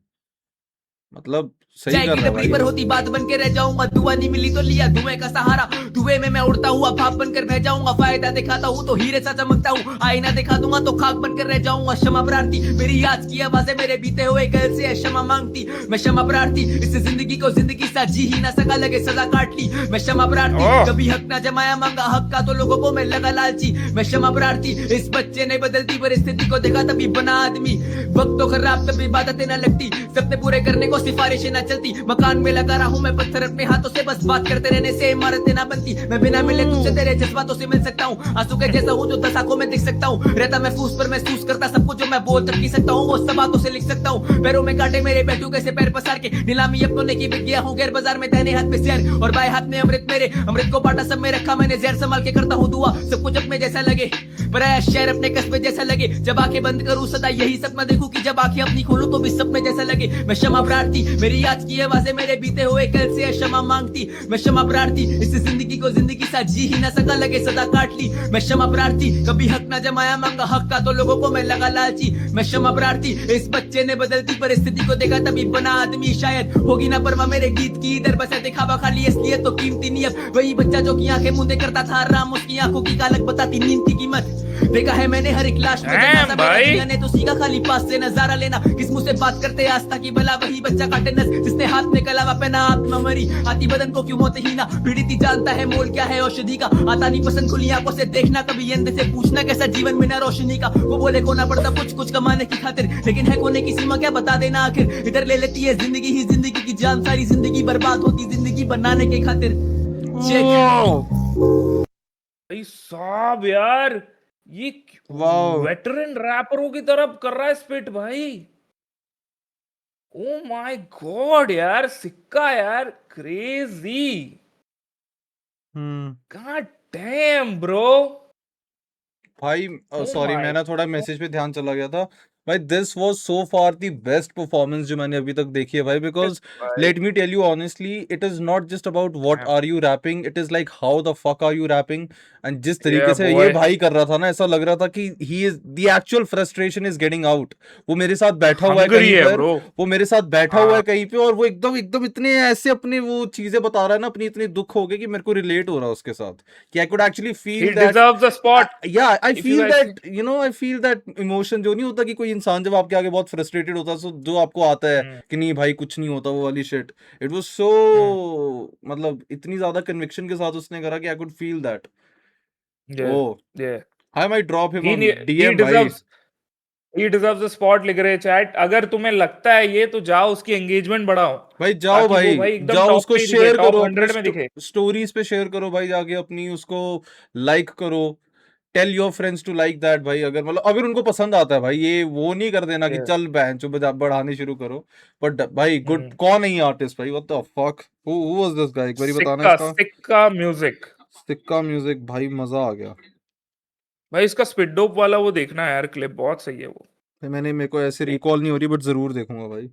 मतलब सही कर जाएगी रहा है डबरी पर भाई। होती बात बन के रह जाऊंगा, दुआ नहीं मिली तो लिया धुएं का सहारा, धुएं में मैं उड़ता हुआ भाप बनकर बह जाऊंगा, फायदा दिखाता हूँ तो हीरे सा चमकता हूँ, आईना दिखा दूंगा तो खाक बनकर रह जाऊंगा, क्षमा प्रार्थी मेरी आज की आवाजें मेरे बीते हुए कल से है क्षमा मांगती, मैं क्षमा प्रार्थी इस जिंदगी को जिंदगी सा जी ही ना सका, लगे सजा काट ली, मैं क्षमा प्रार्थी कभी हक ना जमाया, मांगा हक का तो लोगों को मैं लगा लालची, मैं क्षमा प्रार्थी इस बच्चे ने बदलती परिस्थिति को देखा तभी बना आदमी, वक्त तो खराब तभी इबादतें ना लगती, सपने पूरे करने को सिफारिशें ना चलती, मकान में लगा रहा हूँ मैं पत्थर अपने हाथों से, बस बात करते रहने से इमारतें ना बनती, मैं बिना मिले तुझसे तेरे जज्बातों से मिल सकता हूँ, आंसू के जैसा हूँ जो 10 आंखों में दिख सकता हूँ, रहता महफूज पर महसूस करता सब कुछ जो मैं बोल तक नहीं सकता हूँ, वो सब बातों से लिख सकता हूँ, पैरों में कांटे मेरे बैठू कैसे पैर पसार के, नीलामी अपनों ने की बिक गया हूँ गैर बाजार में, दाहिने हाथ में जहर और बाएं हाथ में अमृत, मेरे अमृत को बांटा सब में रखा मैंने, जहर संभाल के करता हूँ दुआ सब कुछ अपने जैसा लगे, पराया शहर अपने कस्बे जैसा लगे, जब आंखें बंद करूँ सदा यही सपना देखूं कि जब आंखें अपनी खोलूं तो भी सपने जैसा लगे, मैं क्षमा प्रार्थी मेरी आज की आवाजें मेरे बीते हुए कल से है क्षमा मांगती, मैं क्षमा प्रार्थी इस जिंदगी को जिंदगी सा जी ही ना सका, लगे सदा काट ली, मैं क्षमा प्रार्थी कभी हक ना जमाया, मांगा हक का तो लोगों को मैं लगा लालची, मैं क्षमा प्रार्थी इस बच्चे ने बदलती परिस्थिति को देखा तभी बना आदमी, शायद होगी ना परवाह मेरे गीत की, इधर बस है दिखावा खाली असलियत तो कीमती नहीं, अब वही बच्चा जो की आंखें मुंदे करता था आराम, उसकी आंखों की कालक बताती नींद की कीमत, देखा है मैंने हर एक लाश में जनाजा भाई। मेरा, ने तो सीखा खाली पास से नजारा लेना, किस मुंह से बात करते आस्था की भला, वही बच्चा काटे नस जिसने हाथ में कलावा पहना, आत्मा मरी आती बदन को क्यों मौत ही ना, पीड़ित जानता है मोल क्या है औषधि का, आता नहीं पसंद खुली आंखों से देखना, कभी अंधे से पूछना कैसा जीवन बिना रोशनी का, वो बोले खोना पड़ता कुछ कुछ कमाने की खातिर, लेकिन है कोने की सीमा क्या बता देना आखिर, इधर ले लेती है जिंदगी ही जिंदगी की जान, सारी जिंदगी बर्बाद होती जिंदगी बनाने के खातिर। भाई साहब यार, ये वाओ। वेटरन रैपरों की तरफ कर रहा है स्पिट भाई। ओ माय गॉड यार, सिक्का यार, क्रेजी। God damn bro. भाई Oh सॉरी, my मैं ना थोड़ा मैसेज पे ध्यान चला गया था भाई। This was so far the best performance जो मैंने अभी तक देखी है भाई, because let me tell you honestly, it is not just about what are you rapping, it is like how the fuck are you rapping, and जिस तरीके से ये boy. भाई कर रहा था ना, ऐसा लग रहा था कि he is the actual frustration is getting out. वो मेरे साथ बैठा हुआ है Hungry कहीं है पर, bro। वो मेरे साथ बैठा हुआ है हाँ। कहीं पे, और वो एकदम एकदम इतने ऐसे अपने वो चीजें बता रहा है ना, अपनी इतनी दुख हो गई कि मेरे को रिलेट हो रहा है उसके साथ, कि I could actually He feel that, deserves the spot। yeah, I If you feel guys that, you know, I feel that emotion जो नहीं होता कि कोई इंसान जब आपके आगे बहुत फ्रस्ट्रेटेड होता है, so जो आपको आता है कि नहीं भाई कुछ नहीं होता, वो वाली शिट, इट वाज सो, मतलब इतनी ज्यादा कन्विक्शन के साथ उसने करा कि I could feel that. Yeah, oh, yeah। I might drop him He on ne- he DM भाई। deserves he deserves the spot लिख रहे चैट। अगर तुम्हें लगता है ये, तो जाओ उसकी एंगेजमेंट बढ़ाओ, भाई जाओ ताकि वो भाई, एकदम जाओ टॉप उसको पे ही दिखे, शेयर टॉप करो, 100 में दिखे। अपने स्टोरीज पे शेयर करो भाई, जाके अपनी उसको लाइक करो, tell your friends to like that भाई, अगर मतलब अगर उनको पसंद आता है भाई, ये वो नहीं कर देना कि Yeah। चल बहन चो बढ़ाने शुरू करो, बट भाई गुड, कौन है ये आर्टिस्ट भाई, what the fuck, who was this guy, एक बारी बताना सिक्का इसका। सिक्का म्यूजिक। सिक्का म्यूजिक भाई, मजा आ गया। भाई इसका स्पिड डोप वाला वो देखना है यार, क्लिप बहुत सही है वो। मेरे को ऐसे रिकॉल नहीं हो रही, बट जरूर देखूंगा भाई।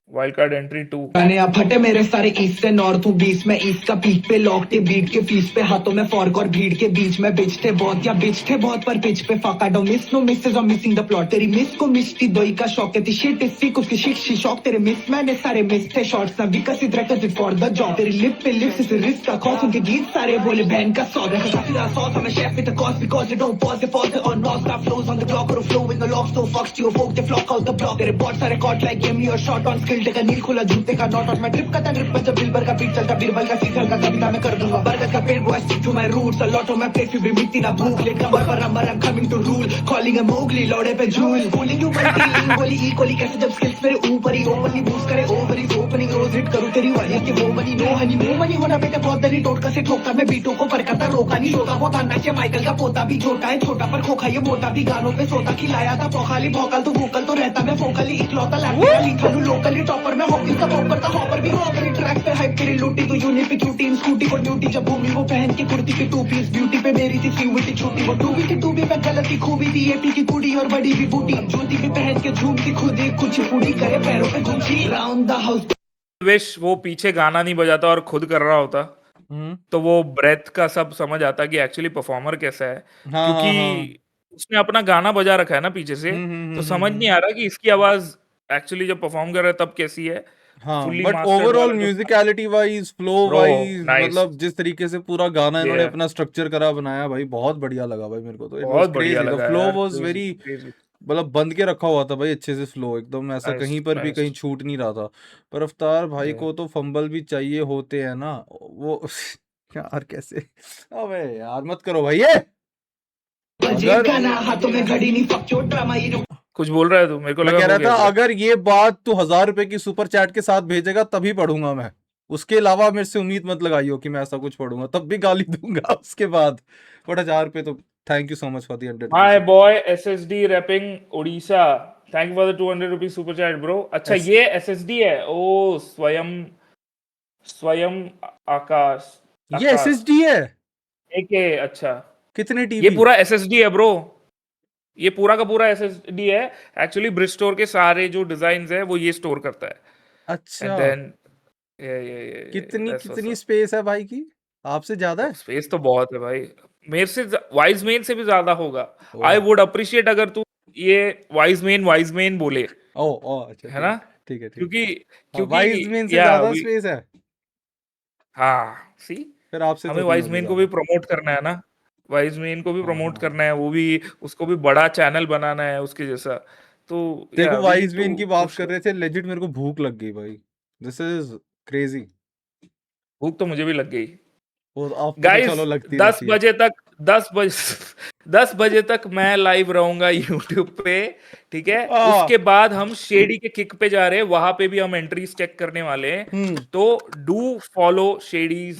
Wild card entry 2। गाने आप फटे मेरे सारे ईस्ट से नॉर्थ हूँ बीच में, ईस्ट का पीक पे लॉकटे बीट के फीस पे, हाथों में फॉर्क और भीड़ के बीच में बिच थे बहुत या बिच थे बहुत, पर पिच पे फाका डो मिस नो मिसेस और मिसिंग द प्लॉट, तेरी मिस को मिस्टी दोई का शौक है, शिट इसकी कुछ की शिट शी शॉक, तेरे मिस मैंने सारे मिस थे शॉट्स ना विकसित रकसित फॉर द जॉब, तेरी लिप पे लिप्स से रिस्क का खौफ, उनके गीत सारे बोले बहन का सॉग है, काफी सॉस हमें chef with the cost because you don't pause it और non stop flows on the clock और flow in the lock, so fucks you folk the flock out the block, तेरे बॉट सारे caught like game your shot on skill, take a kneel खुला जूते का नॉट ऑन मैं ट्रिप का ट्रिप पर जब बिलबर का बीट चलता बीरबल का सीखर का कविता में कर दूंगा बरगद का पेड़ boy stick to my roots, a lot of my place भी मिट्टी ना भूख लेट कमर पर अमर I am coming to rule, calling a Mowgli लौड़े पे झूल, cooling you multi equally equally, कैसे जब स्किल्स मेरे ऊपर ही ओपनली बूस्ट करे ओवर इज ओपनिंग रोज हिट करूं तेरी वाली के वो मनी होना बेटे बहुत दरी टोटका से ठोकता मैं बीटों को पर करता रोका नहीं रोका होता नाचे माइकल का पोता भी छोटा है छोटा पर खोखा ये मोटा भी गानों पे सोता खिलाया था पौखाली भौकल तो वोकल तो रहता मैं फोकली इकलौता लैंडा लिखालू लोकली टॉपर में हॉकिस का पॉपर का हॉपर भी हो गई ट्रैक पे हाइप तेरी लूटी तो यूनिट पे क्यूटी स्कूटी को ड्यूटी जब भूमि वो पहन के कुर्ती के टू पीस ब्यूटी पे मेरी थी क्यूटी छोटी वो टू भी मैं गलती खूबी थी एपी की कुड़ी और बड़ी भी बूटी ज्योति भी पहन के झूमती खुद एक कुछ पूरी करे पैरों पे घूमती राउंड द हाउस। विश वो पीछे गाना नहीं बजाता और खुद कर रहा होता, तो वो ब्रेथ का सब समझ आता कि एक्चुअली परफॉर्मर कैसा है, क्योंकि उसने अपना गाना बजा रखा है ना पीछे से, तो समझ नहीं आ रहा कि इसकी आवाज एक्चुअली जब परफॉर्म कर रहा है तब कैसी है। हाँ, fully बट mastered ओवरऑल वाला तो- musicality wise, flow Bro, wise, nice. मतलब जिस तरीके से पूरा गाना इन्होंने Yeah. अपना स्ट्रक्चर करा बनाया भाई, बहुत बढ़िया लगा भाई मेरे को तो। बहुत बढ़िया लगा फ्लो यार, वाज crazy, वेरी, crazy. मतलब बंद के रखा हुआ था भाई अच्छे से, फ्लो एकदम ऐसा Nice, कहीं पर भी nice. कहीं छूट नहीं रहा था। पर अवतार भाई Yeah. को तो फंबल भी चाहिए होते हैं ना वो यार कैसे, अबे यार मत करो भाई ये। गाना हाथों में घड़ी नहीं पक्चो ड्रामा ये कुछ बोल रहा है तू? मेरे को मैं लगा कह हो रहा गया था तेरा। अगर ये बात तू 1000 रुपए की सुपर चैट के साथ भेजेगा तभी पढ़ूंगा मैं, उसके अलावा मेरे से उम्मीद मत लगाइयो कि मैं ऐसा कुछ पढ़ूंगा, तब भी गाली दूंगा उसके बाद। बट 1000 रुपए तो thank you so much for the 100। My boy SSD rapping Odisha, thank for the 200 rupees super chat bro. अच्छा ये एसएसडी है, ओ स्वयं आकाश, ये एसएसडी है एके। अच्छा कितने ये टीबी? पूरा एसएसडी है ब्रो, ये पूरा का पूरा एसएसडी है। एक्चुअली ब्रिज स्टोर के सारे जो डिजाइन्स है वो ये स्टोर करता है। अच्छा एंड देन ये कितनी स्पेस है भाई की? आपसे ज्यादा है? स्पेस तो बहुत है भाई, मेरे से वाइज मेन से भी ज्यादा होगा। ओह। आई वुड अप्रिशिएट अगर तू ये वाइज मेन बोले, ओ अच्छा है ना? ठीक है क्योंकि वाइज मैन से या ज्यादा we- स्पेस है, हाँ सी फिर आपसे हमें तो वाइज नहीं मेन होगी को भी प्रमोट करना है ना, वाइज मेन को भी प्रमोट हाँ। करना है, वो भी उसको भी बड़ा चैनल बनाना है उसके जैसा। तो देखो वाइज मैन की बात कर रहे थे, लेजिट मेरे को भूख लग गई भाई, दिस इज क्रेजी। भूख तो मुझे भी लग गई वो आपको तो गाइस। चलो लगती 10 रहती है। बजे तक 10 बजे तक मैं लाइव रहूंगा यूट्यूब पे, ठीक है? हाँ। उसके बाद हम शेडी के किक पे जा रहे हैं, वहां पे भी हम एंट्रीज चेक करने वाले हैं। तो do follow Shady's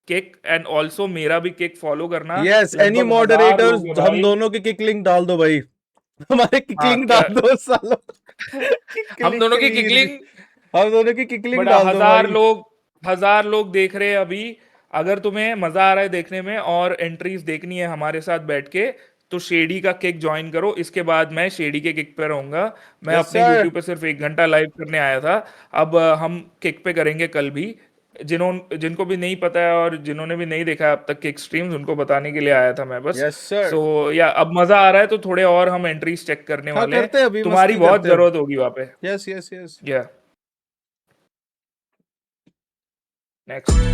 kick and also मेरा भी किक फॉलो करना। यस, एनी लगभग 1000 मॉडरेटर्स लोग हैं हम भाई। दोनों की किक लिंक डाल दो भाई, हमारे किक हाँ, लिंक डाल दो सालों। हम दोनों की किक लिंक हम दोनों की किक लिंक बड़ा डाल दो भाई। 1000 लोग देख रहे हैं अभी। अगर तुम्हें मजा आ रहा है देखने में और एंट्रीज देखनी है हमारे साथ बैठ के, तो शेडी का किक ज्वाइन करो। इसके बाद मैं शेडी के किक पे रहूंगा। मैं Yes, अपने sir. यूट्यूब पे सिर्फ 1 घंटा लाइव करने आया था, अब हम किक पे करेंगे कल भी। जिनको भी नहीं पता है और जिन्होंने भी नहीं देखा है अब तक किक स्ट्रीम्स, उनको बताने के लिए आया था मैं बस। Yes, sir. सो या अब मजा आ रहा है तो थोड़े और हम एंट्रीज चेक करने हाँ, वाले हैं। करते हैं अभी, तुम्हारी मस्ती बहुत करते हैं। जरूरत होगी वहां पे। Yes yes yes. या नेक्स्ट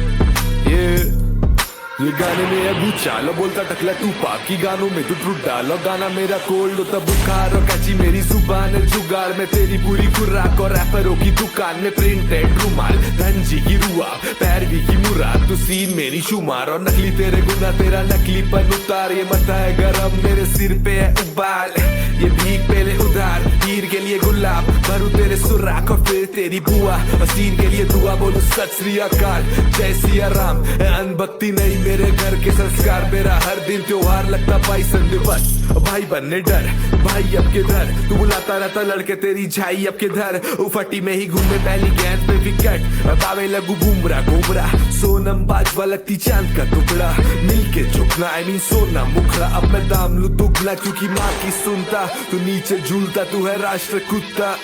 ये गाने में है भूचाल बोलता टकला तू पाकी, गानों में तू ट्रूट डालो, गाना मेरा कोल्ड होता बुखार और कैची मेरी जुबान है जुगाड़ में तेरी पूरी खुराक और रैपरों की दुकान में प्रिंटेड रुमाल धनजी की रुआ पैरवी की मुराद तू सीन मेरी शुमार और नकली तेरे गुना तेरा नकली पन उतार। ये मता है गरम मेरे सिर पे है उबाल, ये भीख पहले उधार हीर के लिए गुलाब भरू तेरे सुराख और फिर तेरी बुआ और सीन के लिए दुआ बोलू सत श्री अकाल जय सिया राम। अनभक्ति नहीं मेरे घर के संस्कार, मेरा हर दिन त्योहार लगता भाई दिवस भाई बनने डर भाई अब के धर तू बुलाता रहता लड़के तेरी झाई अब के धर उफटी में ही घूमे पहली गेंद पे विकेट पावे लगू बुमरा गोबरा सोनम बाजवा लगती चांद का टुकड़ा, मिलके झुकना आई मीन सोना मुखड़ा। अब मैं दाम लू दुगना क्योंकि माँ की सुनता, तू नीचे झूलता तू है राष्ट्र कुत्ता।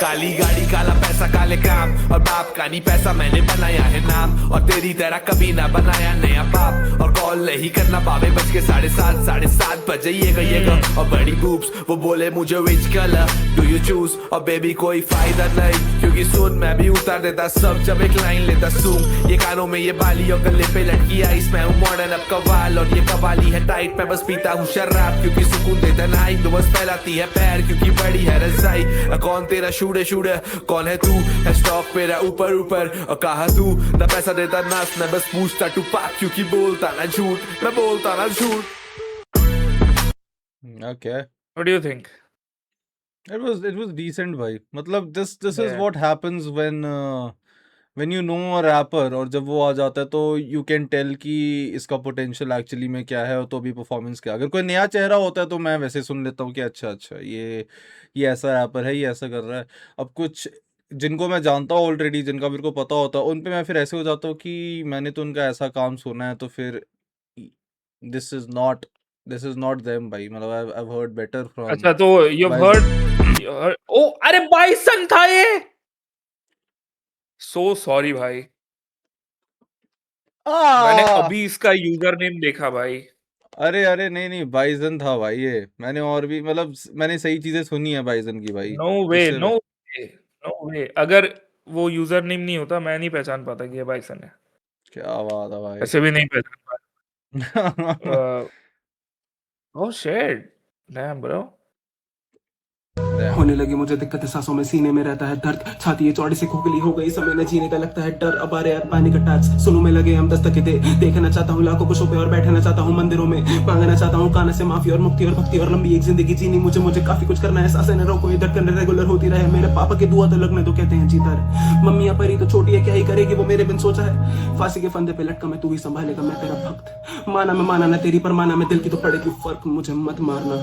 काली गाड़ी काला पैसा काले काम, और बाप का नहीं पैसा मैंने बनाया है नाम, और तेरी तरह कभी ना बनाया नया बाप। और कॉल नहीं करना बाबे बज के 7:30 बजे ये और बड़ी बूब्स वो बोले मुझे which colour do you choose, और बेबी कोई फायदा नहीं क्योंकि सुन मैं भी उतार देता सब जब एक लाइन लेता सूंग। ये कानों में ये बाली और गले पे लटकी आइस, मैं हूँ मॉडर्न अब कवाल और ये कवाली है टाइट। मैं बस पीता हूँ शराब क्योंकि सुकून देता नाइट, तो बस फैलाती है पैर क्योंकि बड़ी है रजाई। कौन तेरा शूडे कौन है तू, है स्टॉक मेरा ऊपर ऊपर, और कहा तू ना पैसा देता नाच, मैं बस पूछता टू पाक क्योंकि बोलता ना झूठ, मैं बोलता ना झूठ। Okay. What do you think? It was decent भाई, मतलब this is Yeah. what happens when you know a rapper, और जब वो आ जाता है तो you can tell कि इसका potential actually में क्या है, और तो अभी performance क्या। अगर कोई नया चेहरा होता है तो मैं वैसे सुन लेता हूँ कि अच्छा ये ऐसा रैपर है, ये ऐसा कर रहा है। अब कुछ जिनको मैं जानता हूँ ऑलरेडी, जिनका मेरे को पता होता है, उन पे मैं फिर ऐसे हो जाता हूँ कि मैंने तो उनका ऐसा काम सुना है, तो फिर this is not them भाई। मतलब I've heard better from अच्छा तो you've Bison। heard ओ अरे बाइसन था ये, सो सॉरी भाई, मैंने अभी इसका यूजर नेम देखा भाई। अरे नहीं बाइजन था भाई ये। मैंने और भी मतलब मैंने सही चीजें सुनी है बाइजन की भाई। नो वे इससे नो वे नो वे, अगर वो यूजर नेम नहीं होता मैं नहीं पहचान पाता कि ये बाइसन है, क्या बात है भाई। ऐसे भी नहीं पहचान पाता। Oh shit, damn bro. होने लगी मुझे दिक्कत है सांसों में, सीने में रहता है दर्द, छाती ये चौड़ी सी खोखली हो गई, समय में जीने का लगता है डर। अब आ रहे यार पानी का टच, सुनू में लगे हम दस्तक दे, देखना चाहता हूँ लाखों कुशों पे और बैठना चाहता हूँ मंदिरों में, मांगना चाहता हूँ काना से माफी और मुक्ति और भक्ति, और लंबी एक जिंदगी जीनी मुझे काफी कुछ करना है। सांसें न रोको, ये धड़कन रेगुलर होती रहे, मेरे पापा की दुआ तो लगने तो कहते हैं जीता रहे। मम्मी परी तो छोटी है क्या ही करेगी वो मेरे बिन, सोचा है फांसी के फंदे पे लटका मैं, तू ही संभालेगा मैं तेरा भक्त। माना मैं माना ना तेरी पर माना मैं दिल की, तो पड़ेगी फर्क मुझे मत मारना।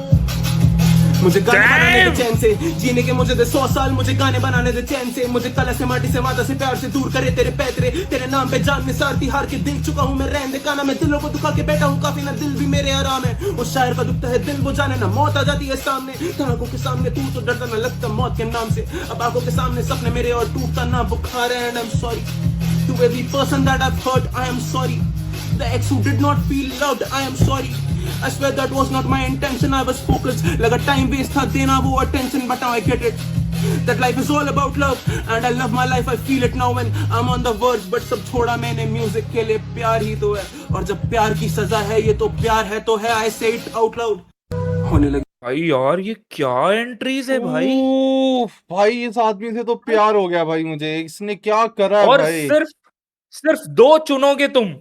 मुझे गाने बनाने दे चैन से, जीने के मुझे दे 100 साल, मुझे गाने बनाने दे चैन से। मुझे कला से माटी से वादा से प्यार से दूर करे तेरे पैतरे, तेरे नाम पे जान में सारती हार के देख चुका हूँ मैं रहने काना। मैं दिलों को दुखा के बैठा हूँ काफी ना, दिल भी मेरे आराम है। उस शायर का दुखता है दिल वो जाने ना, मौत आ जाती है सामने, आंखों के सामने तू तो डरता ना लगता मौत के नाम से। अब आंखों के सामने सपने मेरे और टूटता ना बुखार है। And I am sorry to every person that I've hurt, I am sorry. The ex who did not feel loved, I am sorry. I swear that was not my intention, I was focused. लगा time waste था देना वो attention, but now I get it. That life is all about love, and I love my life, I feel it now when I'm on the verge. But सब छोड़ा मैंने music के लिए, प्यार ही तो है, और जब प्यार की सजा है ये तो प्यार है तो है, I say it out loud. होने लगी भाई यार ये क्या एंट्रीज है भाई, उफ, भाई इस आदमी से तो प्यार हो गया भाई मुझे। इसने क्या करा है और भाई। सिर्फ 2 चुनोगे तुम।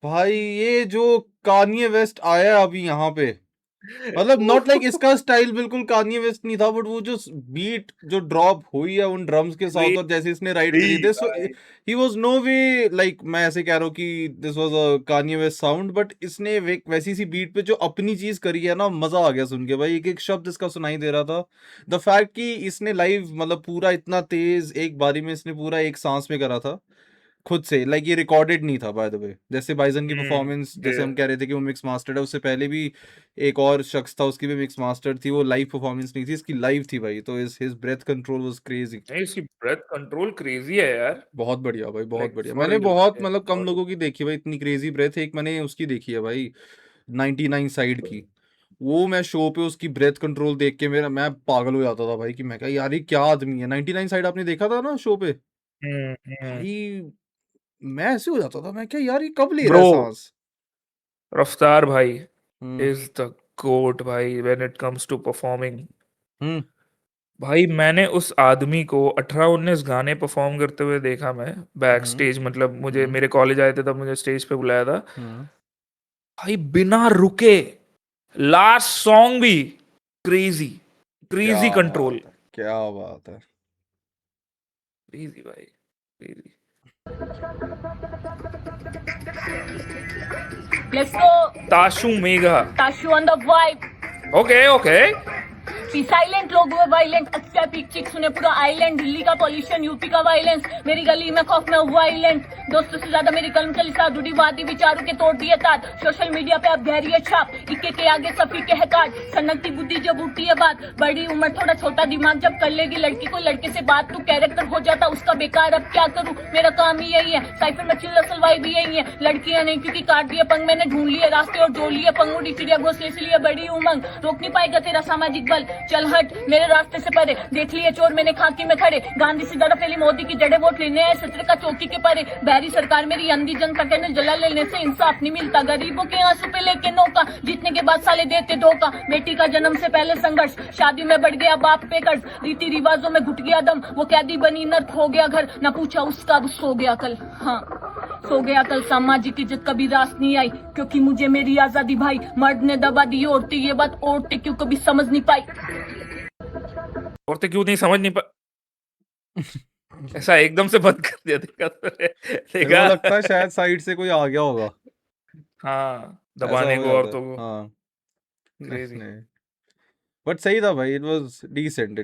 भाई ये जो कान्ये वेस्ट आया है अभी यहाँ पे, मतलब नॉट लाइक इसका स्टाइल बिल्कुल कान्ये वेस्ट नहीं था, बट वो जो बीट जो ड्रॉप हुई है उन ड्रम्स के साथ, और जैसे इसने राइट करी this, he was no way like, मैं ऐसे कह रहा हूँ कि this was a Kanye West sound, but इसने वैसी सी बीट पे जो अपनी चीज करी है ना, मजा आ गया सुन के भाई। एक एक शब्द इसका सुनाई दे रहा था। द फैक्ट कि इसने लाइव मतलब पूरा इतना तेज एक बारी में इसने पूरा एक सांस में करा था खुद से, लाइक ये रिकॉर्डेड नहीं था बाय द वे। जैसे बाइजन की परफॉर्मेंस, जैसे हम कह रहे थे कि वो मिक्स मास्टर्ड है, उससे पहले भी एक और शख्स था उसकी भी मिक्स मास्टर्ड थी, वो लाइव परफॉर्मेंस नहीं थी, इसकी लाइव थी भाई। तो his breath control was crazy. नहीं इसकी ब्रेथ कंट्रोल क्रेजी है यार, बहुत बढ़िया भाई, बहुत Like, बढ़िया। for मैंने real, बहुत yeah, मतलब कम for लोगों की देखी भाई इतनी क्रेजी ब्रेथ। एक मैंने उसकी देखी है भाई 99 साइड की, वो मैं शो पे उसकी ब्रेथ कंट्रोल देख के मैं पागल हो जाता था भाई, कि मैं कहा यार ये क्या आदमी है। 99 साइड आपने देखा था ना शो पे भाई, मैं ऐसे हो जाता था, मैं क्या यार ये कब ले रहा है Bro, सांस। रफ्तार भाई हम्म इज द गोट भाई when it comes to performing. Hmm भाई मैंने उस आदमी को 18-19 गाने परफॉर्म करते हुए देखा मैं बैक हम्म स्टेज, मतलब मुझे हम्म मेरे कॉलेज आए थे तब मुझे स्टेज पे बुलाया था हम्म भाई, बिना रुके लास्ट सॉन्ग भी क्रेजी क्या कंट्रोल, बात है, क्या बात है। क्रेजी भाई crazy. Let's go. Tashu Megha, Tashu on the vibe. Okay silent लोग हुए वायलेंट, अच्छा पिक चिक सुने पूरा आइलैंड, दिल्ली का पॉल्यूशन, यूपी का वायलेंस, मेरी गली में खौफ में वायलेंट, दोस्तों से ज्यादा मेरी कलम चली साथ, रूढ़िवादी विचारों के तोड़ दिए तात, सोशल मीडिया पे अब गहरी है छाप, इक्के के आगे सफी के है काट, सनकती बुद्धि जब उठती है बात, बड़ी उम्र थोड़ा छोटा दिमाग जब कर लेगी लड़की को लड़के से बात, तो कैरेक्टर हो जाता उसका बेकार, अब क्या करूं मेरा काम ही यही है, साइफर में चिल असल वाई भी यही है, लड़कियां नहीं क्योंकि काट दिए पंग मैंने ढूंढ लिए रास्ते और जोड़ लिए पंगुड़ी चिड़िया घोंसले से लिए बड़ी उमंग, रोक नहीं पाएगा तेरा सामाजिक बल, चल हट मेरे रास्ते से परे, देख लिए चोर मैंने खाकी में खड़े, गांधी से ज्यादा फैली मोदी की जड़े, वोट लेने आए सत्र का चौकी के परे, बहरी सरकार मेरी अंधी जनता कहने जला लेने से इंसाफ नहीं मिलता, गरीबों के आंसू पे लेके नौका, जीतने के बाद साले देते धोखा, बेटी का जन्म से पहले संघर्ष, शादी में बढ़ गया बाप पे कर्ज, रीति रिवाजों में घुट गया दम, वो कैदी बनी नर्क हो गया घर, न पूछा उसका अब सो गया कल, हाँ सो गया कल, सामाजिक इज्जत कभी रास नहीं आई, क्योंकि मुझे मेरी आजादी भाई, मर्द ने दबा दी औरतें, ये बात औरतें क्यों कभी समझ नहीं पाई, औरतें क्यों नहीं समझ नहीं पा ऐसा एकदम से बंद कर दिया, देखा तो मेरे को लगता है शायद साइड से कोई आ गया होगा, हाँ ऐसा दबाने हो को जाता औरतों है, को, हाँ क्रेजी। बट सही था भाई, it was decent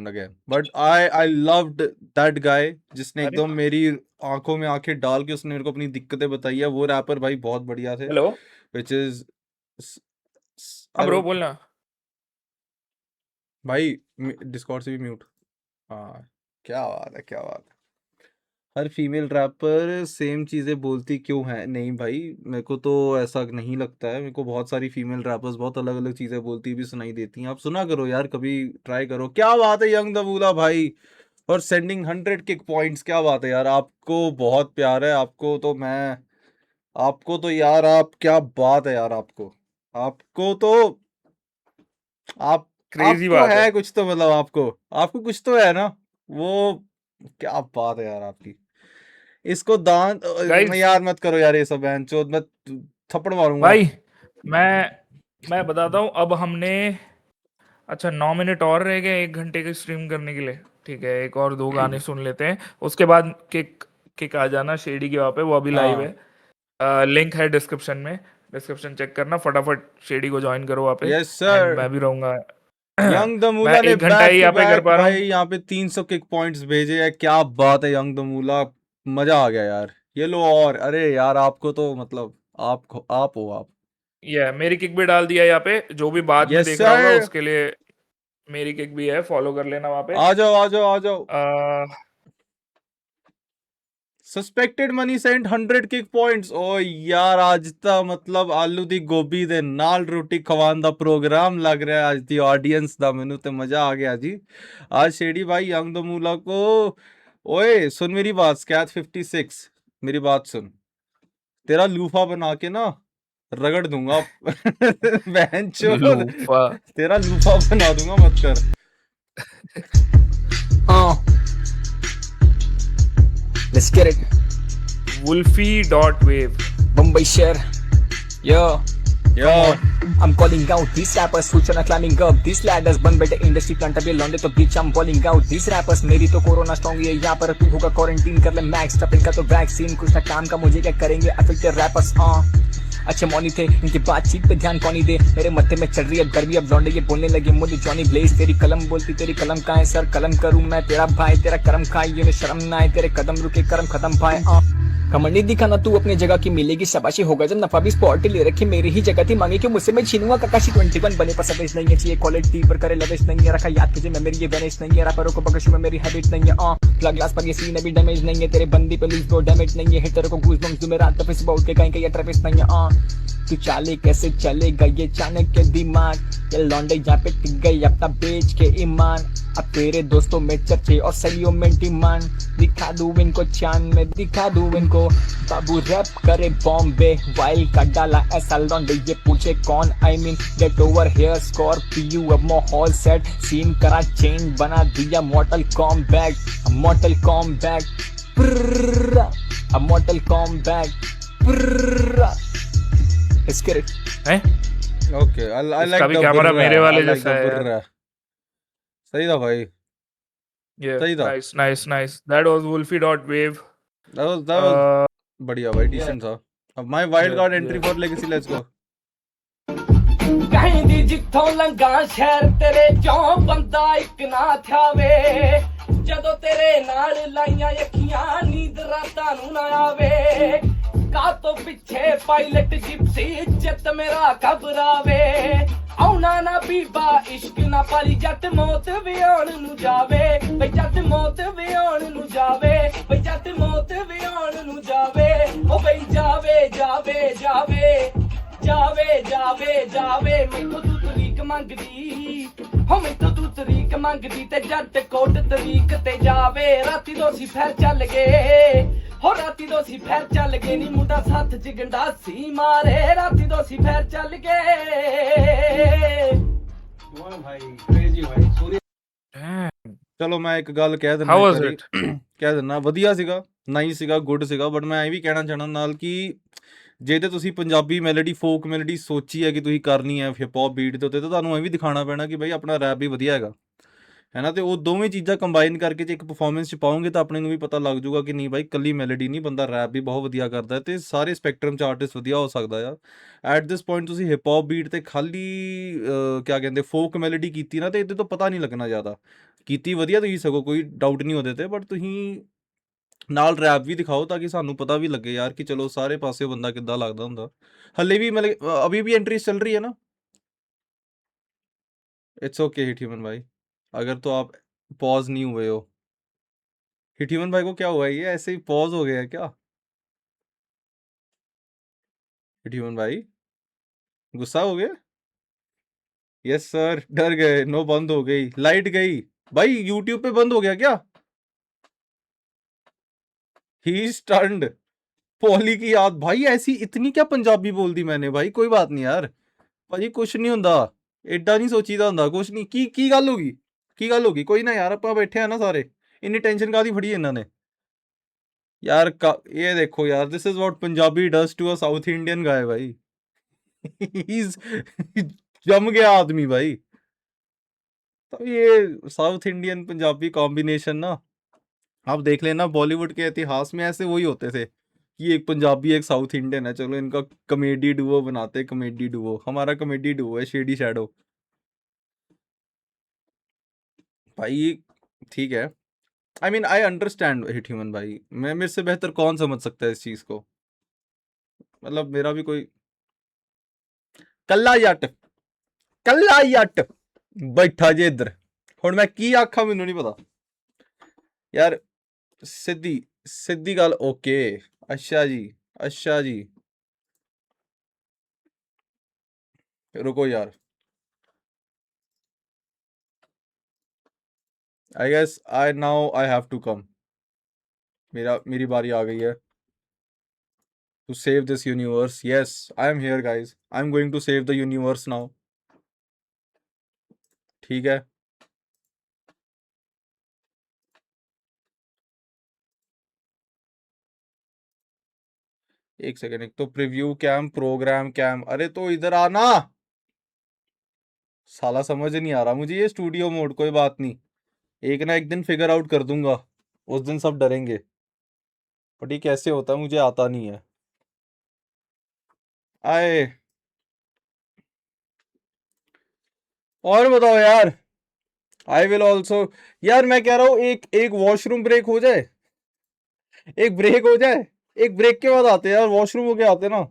again, but I loved that guy जिसने अरे एकदम मेरी आंखों में आंखें डाल के उसने मेरे को अपनी दिक्कतें बताई है, वो रैपर भाई बहुत बढ़िया थे, हेलो व्हिच इज हाँ ब्रो बोलना, भाई डिस्कॉर्ड से भी म्यूट, हाँ क्या बात है, क्या बात है, हर फीमेल रैपर सेम चीजें बोलती क्यों है, नहीं भाई मेरे को तो ऐसा नहीं लगता है, मेरे को बहुत सारी फीमेल रैपर्स बहुत अलग अलग चीजें बोलती भी सुनाई देती हैं, आप सुना करो यार, कभी ट्राई करो, क्या बात है यंग दबूला भाई, और सेंडिंग 100 किक पॉइंट्स, क्या बात है यार, आपको बहुत प्यार है, आपको तो यार, आप क्या बात है यार, आपको तो आप क्रेजी आपको बात है है। कुछ तो, मतलब आपको कुछ तो है ना, वो क्या बात है यार आपकी, इसको दान Guys- यार मत करो यार ये सब, बहन चोद, मैं थप्पड़ मारूंगा भाई मैं बताता हूँ, अब हमने अच्छा 9 मिनट और रह गए 1 घंटे की स्ट्रीम करने के लिए, ठीक है, एक और 2 गाने सुन लेते हैं, उसके बाद किक आ जाना शेडी के वहाँ पे, वो अभी लाइव है, लिंक है डिस्क्रिप्शन चेक करना, फटाफट शेडी को ज्वाइन करो वहाँ पे, यस सर, मैं भी रहूंगा, यंग दमूला मैं ने 1 घंटा बैक ही टू यहाँ पे कर बैक पा रहा भाई हूँ, यहाँ पे 300 किक पॉइंट्स भेजे हैं, क्या बात है यंग दमूला, मजा आ गया यार, ये लो, और अरे यार आपको तो मतलब आप हो ये मेरी किक भी डाल दिया यहाँ पे, जो भी बाद में Yes, देख रहा होगा sir. उसके लिए मेरी किक भी है, फॉलो कर लेना वहाँ पे, आ जाओ suspected money sent 100 kick points, oh यार आज ता मतलब आलू दी गोभी दे नाल रोटी खवान दा प्रोग्राम लग रहा है आज दी ऑडियंस दा, मेनू ते मजा आ गया जी, आज शेडी भाई यंग दमूला को, ओए सुन मेरी बात, स्कैथ 56 मेरी बात सुन, तेरा लूफा बना के ना रगड़ दूंगा बहन चोद, लूफा। तेरा लूफा बना दूंगा, मत कर, Let's get it. Wolfie.wave. Mumbai share. Yo. या I'm calling out these rappers who tryna climbing up these ladders. बन बैठे industry plant अभी लौंडे तो bitch I'm calling out these rappers. मेरी तो कोरोना स्ट्रॉन्ग है यहाँ पर, तू होगा क्वारंटीन, कर ले मैक्स स्टफिंग का तो वैक्सीन, कुछ ना काम का मुझे क्या करेंगे अफेक्टेड रैपर्स, अच्छे मौनी थे इनकी बातचीत पे ध्यान कौन ही दे, मेरे मत्थे में चढ़ रही है गर्मी, अब लौंडे ये बोलने लगे मुझे जॉनी ब्लेज, तेरी कलम बोलती तेरी कलम कहाँ है सर, कलम करूँ मैं तेरा भाई, तेरा करम खाई ये शर्म ना आए, तेरे कदम रुके करम खत्म पाए, कमंडी दिखाना तू अपनी जगह की मिलेगी शाबाशी, होगा जब नफा भी स्पॉट ले रखी मेरी ही जगह थी, मांगे क्यों मुझसे मैं छीनूंगा, ककाशी 21 बने पर सवेश नहीं है, चाहिए क्वालिटी पर करे लवेश नहीं है, रखा याद तुझे मैं मेरी ये वेनिश नहीं है, रैपरों को बकशू में मेरी हैबिट नहीं है, ग्लास पर ये सीन अभी डैमेज नहीं है, तेरे बंदी पे लूज को डैमेज नहीं है, हिटर को गूज़बम्स दूं मैं रात तक सुबह उठ के कहीं ये ट्रैपिस नहीं है, तू चाले कैसे चलेगा ये चाणक्य के दिमाग, ये लौंडे यहाँ पे टिक गई अपना बेच के ईमान, अब तेरे दोस्तों में चर्चे और सलियों में डिमांड, दिखा दूं इनको चांद में दिखा दूं इनको, बाबू रैप करे बॉम्बे वाइल्ड का डाला ऐसा लौंडे, ये पूछे कौन, I mean get over here Scorpio, अब माहौल सेट सीन करा चेंज बना दिया, मॉर्टल combat Let's get it. Okay I like इसका भी कैमरा मेरे वाले जैसा है यार। सही था भाई, Yeah, सही था, nice. That was Wolfie.wave. that was बढ़िया भाई, डिसेंट था, अब my wild card entry for legacy, let's go, कहीं जिथों लंघा शहर तेरे चों बंदा एक ना थ्यावे जदों तेरे नाल लाइयां अखियां नींद रातां नूं ना आवे का तो पिछे पायलट जिप्सी चित मेरा घबरावे औना ना बीबा इश्क ना पाली जट मौत भी आउण नूं जावे बई जट मौत भी आउण नूं जावे बई जट मौत भी आउण नूं जावे ओ बई जावे जावे जावे जावे जावे जावे मैनू तू तरीक मंगदी हो मैनू तू तरीक मंगदी ते जट कोट तरीक ते जावे राती दोसी फिर चल गए हो राती दोसी फिर चल गए नी मुंडा साथ च गंडासी मारे राती दोसी फिर चल गए ਚਲੋ ਮੈਂ ਇੱਕ ਗੱਲ ਕਹਿ ਦਿੰਦਾ How ਇੱਕ was ਵਾਰੀ it? ਕਹਿ ਦਿੰਦਾ ਵਧੀਆ ਸੀਗਾ, ਨਾਈਸ ਸੀਗਾ, ਗੁੱਡ ਸੀਗਾ, ਬਟ ਮੈਂ ਇਹ ਵੀ ਕਹਿਣਾ ਚਾਹਣਾ ਨਾਲ ਕਿ ਜੇ ਤੇ ਤੁਸੀਂ ਪੰਜਾਬੀ ਮੈਲੋਡੀ ਫੋਕ ਮੈਲੋਡੀ ਸੋਚੀ ਹੈ ਕਿ ਤੁਸੀਂ ਕਰਨੀ ਹੈ ਹਿਪ ਹੌਪ ਬੀਟ ਦੇ ਉੱਤੇ, ਤਾਂ ਤੁਹਾਨੂੰ ਇਹ ਵੀ ਦਿਖਾਉਣਾ ਪੈਣਾ ਕਿ ਬਈ ਆਪਣਾ ਰੈਪ ਵੀ ਵਧੀਆ ਹੈਗਾ, ਹੈ ਨਾ। ਤੇ ਉਹ ਦੋਵੇਂ ਚੀਜ਼ਾਂ ਕੰਬਾਈਨ ਕਰਕੇ ਜੇ ਇੱਕ ਪਰਫਾਰਮੈਂਸ 'ਚ ਪਾਓਗੇ ਤਾਂ ਆਪਣੇ ਨੂੰ ਵੀ ਪਤਾ ਲੱਗ ਜਾਊਗਾ ਕਿ ਨਹੀਂ ਬਾਈ ਕੱਲੀ ਮੈਲੋਡੀ ਨਹੀਂ, ਬੰਦਾ ਰੈਪ ਵੀ ਬਹੁਤ ਵਧੀਆ ਕਰਦਾ ਹੈ ਤੇ ਸਾਰੇ ਸਪੈਕਟਰਮ 'ਚ ਆਰਟਿਸਟ ਵਧੀਆ ਹੋ ਸਕਦਾ ਆ। ਐਟ ਦਿਸ ਪੁਆਇੰਟ ਤੁਸੀਂ ਹਿਪ ਹੌਪ ਬੀਟ ਤੇ ਖਾਲੀ ਕਿਆ ਕਹਿੰਦੇ ਫੋਕ ਮੈਲੋਡੀ ਕੀਤੀ ਨਾ, ਤੇ ਇਹਦੇ ਤੋਂ ਪਤਾ ਨਹੀਂ ਲੱਗਣਾ ਜ਼ਿਆਦਾ। ਕੀਤੀ ਵਧੀਆ ਤੁਸੀਂ, ਸਗੋਂ ਕੋਈ ਡਾਊਟ ਨਹੀਂ ਉਹਦੇ ਤੇ, ਬਟ ਤੁਸੀਂ ਨਾਲ ਰੈਪ ਵੀ ਦਿਖਾਓ ਤਾਂ ਕਿ ਸਾਨੂੰ ਪਤਾ ਵੀ ਲੱਗੇ यार कि चलो सारे पासे बंदा किद्दां लगदा हुंदा। हल्ले भी मतलब अभी भी एंट्रीज चल रही है ना? इट्स ओके हिटह्यूमन भाई, अगर तो आप पॉज नहीं हुए हो। हिटह्यूमन भाई को क्या हुआ है, ये ऐसे ही पॉज हो गया है क्या? हिटह्यूमन भाई गुस्सा हो गए? यस सर, डर गए, नो बंद हो गई, लाइट गई भाई, यूट्यूब पे बंद हो गया क्या? ही स्टन्ड। पॉली की याद भाई, ऐसी इतनी क्या पंजाबी बोल दी मैंने भाई, कोई बात नहीं यार भाजी, कुछ नहीं हुंदा, एडा नहीं सोचीदा हुंदा, कुछ नहीं। की गल होगी, की गल होगी? कोई ना यार, आपां बैठे हैं ना सारे, इन्नी टेंशन काहदी फड़ी इन्हां ने यार। ये देखो यार, this is what Punjabi does to a South Indian guy भाई। He's जम गया आदमी भाई। तो ये साउथ इंडियन पंजाबी कॉम्बिनेशन ना, आप देख लेना बॉलीवुड के इतिहास में ऐसे वही होते थे कि एक पंजाबी एक साउथ इंडियन है, चलो इनका कॉमेडी डुओ बनाते, कॉमेडी डुओ। हमारा कॉमेडी डुओ है शेडी शैडो भाई, ठीक है। आई मीन आई अंडरस्टैंड हिटह्यूमन भाई, मैं मेरे से बेहतर कौन समझ सकता है इस चीज को, मतलब मेरा भी कोई कल्ला जट बैठा जे इधर, हुण मैं की आखा मैनू नहीं पता यार। सीधी सीधी गल, ओके अच्छा जी, अच्छा जी, रुको यार, I guess I now I have to come, मेरी बारी आ गई है to save this universe। yes, I am here guys, I am going to save the universe now, ठीक है। एक सेकेंड, एक तो प्रीव्यू कैम, प्रोग्राम कैम, अरे तो इधर आना साला, समझ नहीं आ रहा मुझे ये स्टूडियो मोड। कोई बात नहीं, एक ना एक दिन फिगर आउट कर दूंगा, उस दिन सब डरेंगे, बट ये कैसे होता है मुझे आता नहीं है। आए और बताओ यार, आई विल ऑल्सो यार, मैं कह रहा हूँ एक वॉशरूम ब्रेक हो जाए, एक ब्रेक हो जाए, एक ब्रेक के बाद आते हैं यार, वॉशरूम हो के आते हैं ना,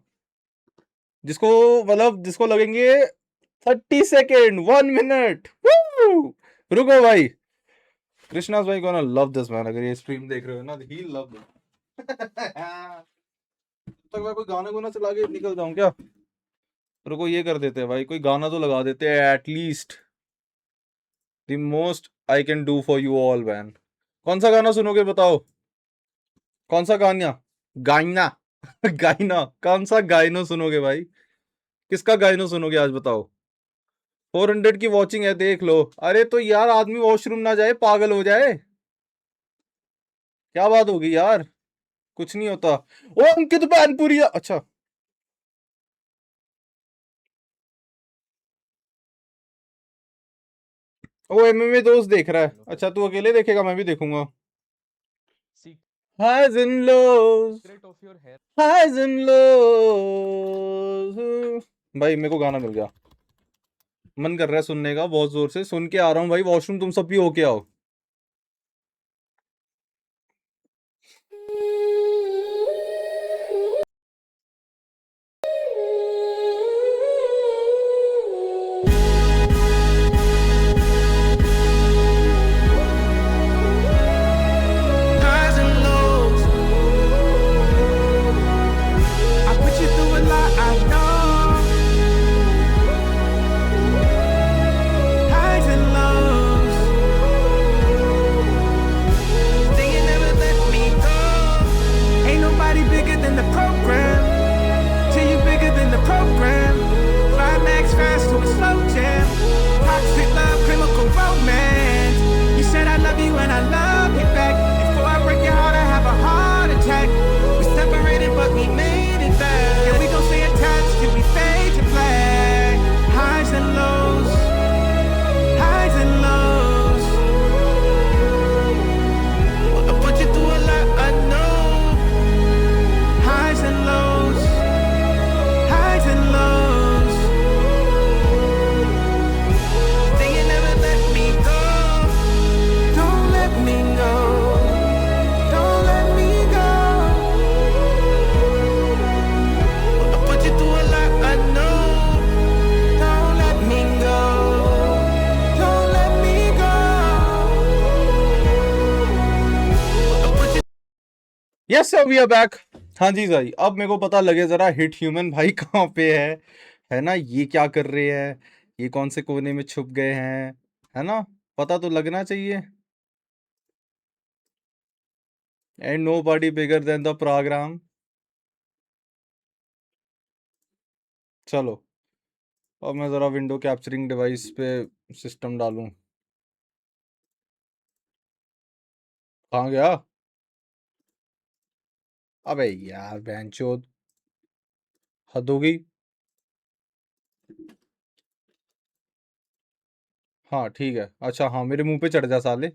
जिसको मतलब जिसको लगेंगे 30 सेकेंड 1 मिनट। रुको भाई, कृष्णास भाई गोना लव दिस मैन, अगर ये स्ट्रीम देख रहे हो ना, ही लव तक मैं कोई गाना गुना चला के निकल जाऊं क्या? रुको ये कर देते हैं भाई, कोई गाना तो लगा देते हैं at least. The most I can do for you all man. कौन सा गाना सुनोगे बताओ, कौन सा गाना गाइना गाइना, कौन सा गाइनो सुनोगे भाई, किसका गाइनो सुनोगे आज बताओ? 400 की वॉचिंग है, देख लो। अरे तो यार आदमी वॉशरूम ना जाए, पागल हो जाए, क्या बात होगी यार, कुछ नहीं होता। ओ अंकित बैनपुरी, अच्छा वो एमएमए दोस्त देख रहा है, अच्छा तू अकेले देखेगा, मैं भी देखूंगा। Highs and lows, highs and lows। भाई मेरे को गाना मिल गया, मन कर रहा है सुनने का बहुत जोर से, सुन के आ रहा हूँ भाई वॉशरूम, तुम सब भी होके आओ। Highs and lows. I put you through a lot, I know. Highs and lows. Then you never let me go. Ain't nobody bigger than the program. Till you bigger than the program. Climax fast to a slow jam. Toxic love, chemical romance. You said I love you and I love you back. Before I break your heart, I have a heart attack. We separated, but we made it back. And we gon' stay attached till we fade to black. Highs and lows. Highs and lows. I put you through a lot, I know. Highs and lows. Highs and lows. Then you never let me go. Don't let me go. Don't let me go. I put you through a lot, I know. Don't let me go. Don't let me go. I put you yes sir, we are back. हाँ जी भाई, अब मेरे को पता लगे जरा हिट ह्यूमन भाई कहाँ पे है ना, ये क्या कर रहे हैं, ये कौन से कोने में छुप गए हैं, है ना, पता तो लगना चाहिए। And nobody bigger than the program. चलो अब मैं जरा विंडो कैप्चरिंग डिवाइस पे सिस्टम डालूं। कहाँ गया? अबे यार बेंचोद, हद हो गई। हाँ ठीक है, अच्छा हाँ मेरे मुंह पे चढ़ जा साले।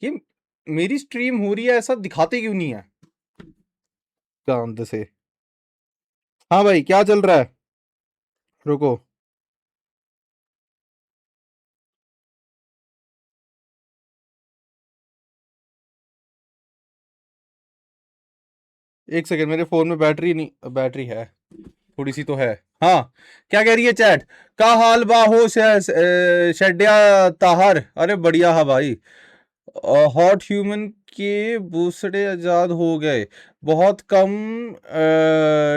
ये मेरी स्ट्रीम हो रही है, ऐसा दिखाते क्यों नहीं है चांद से। हाँ भाई क्या चल रहा है? रुको, एक सेकंड, मेरे फोन में बैटरी नहीं, बैटरी है थोड़ी सी तो है। हाँ क्या कह रही है चैट? का हाल बाहो शेड्या ताहर? अरे बढ़िया है भाई। हॉट ह्यूमन के बूसड़े आजाद हो गए, बहुत कम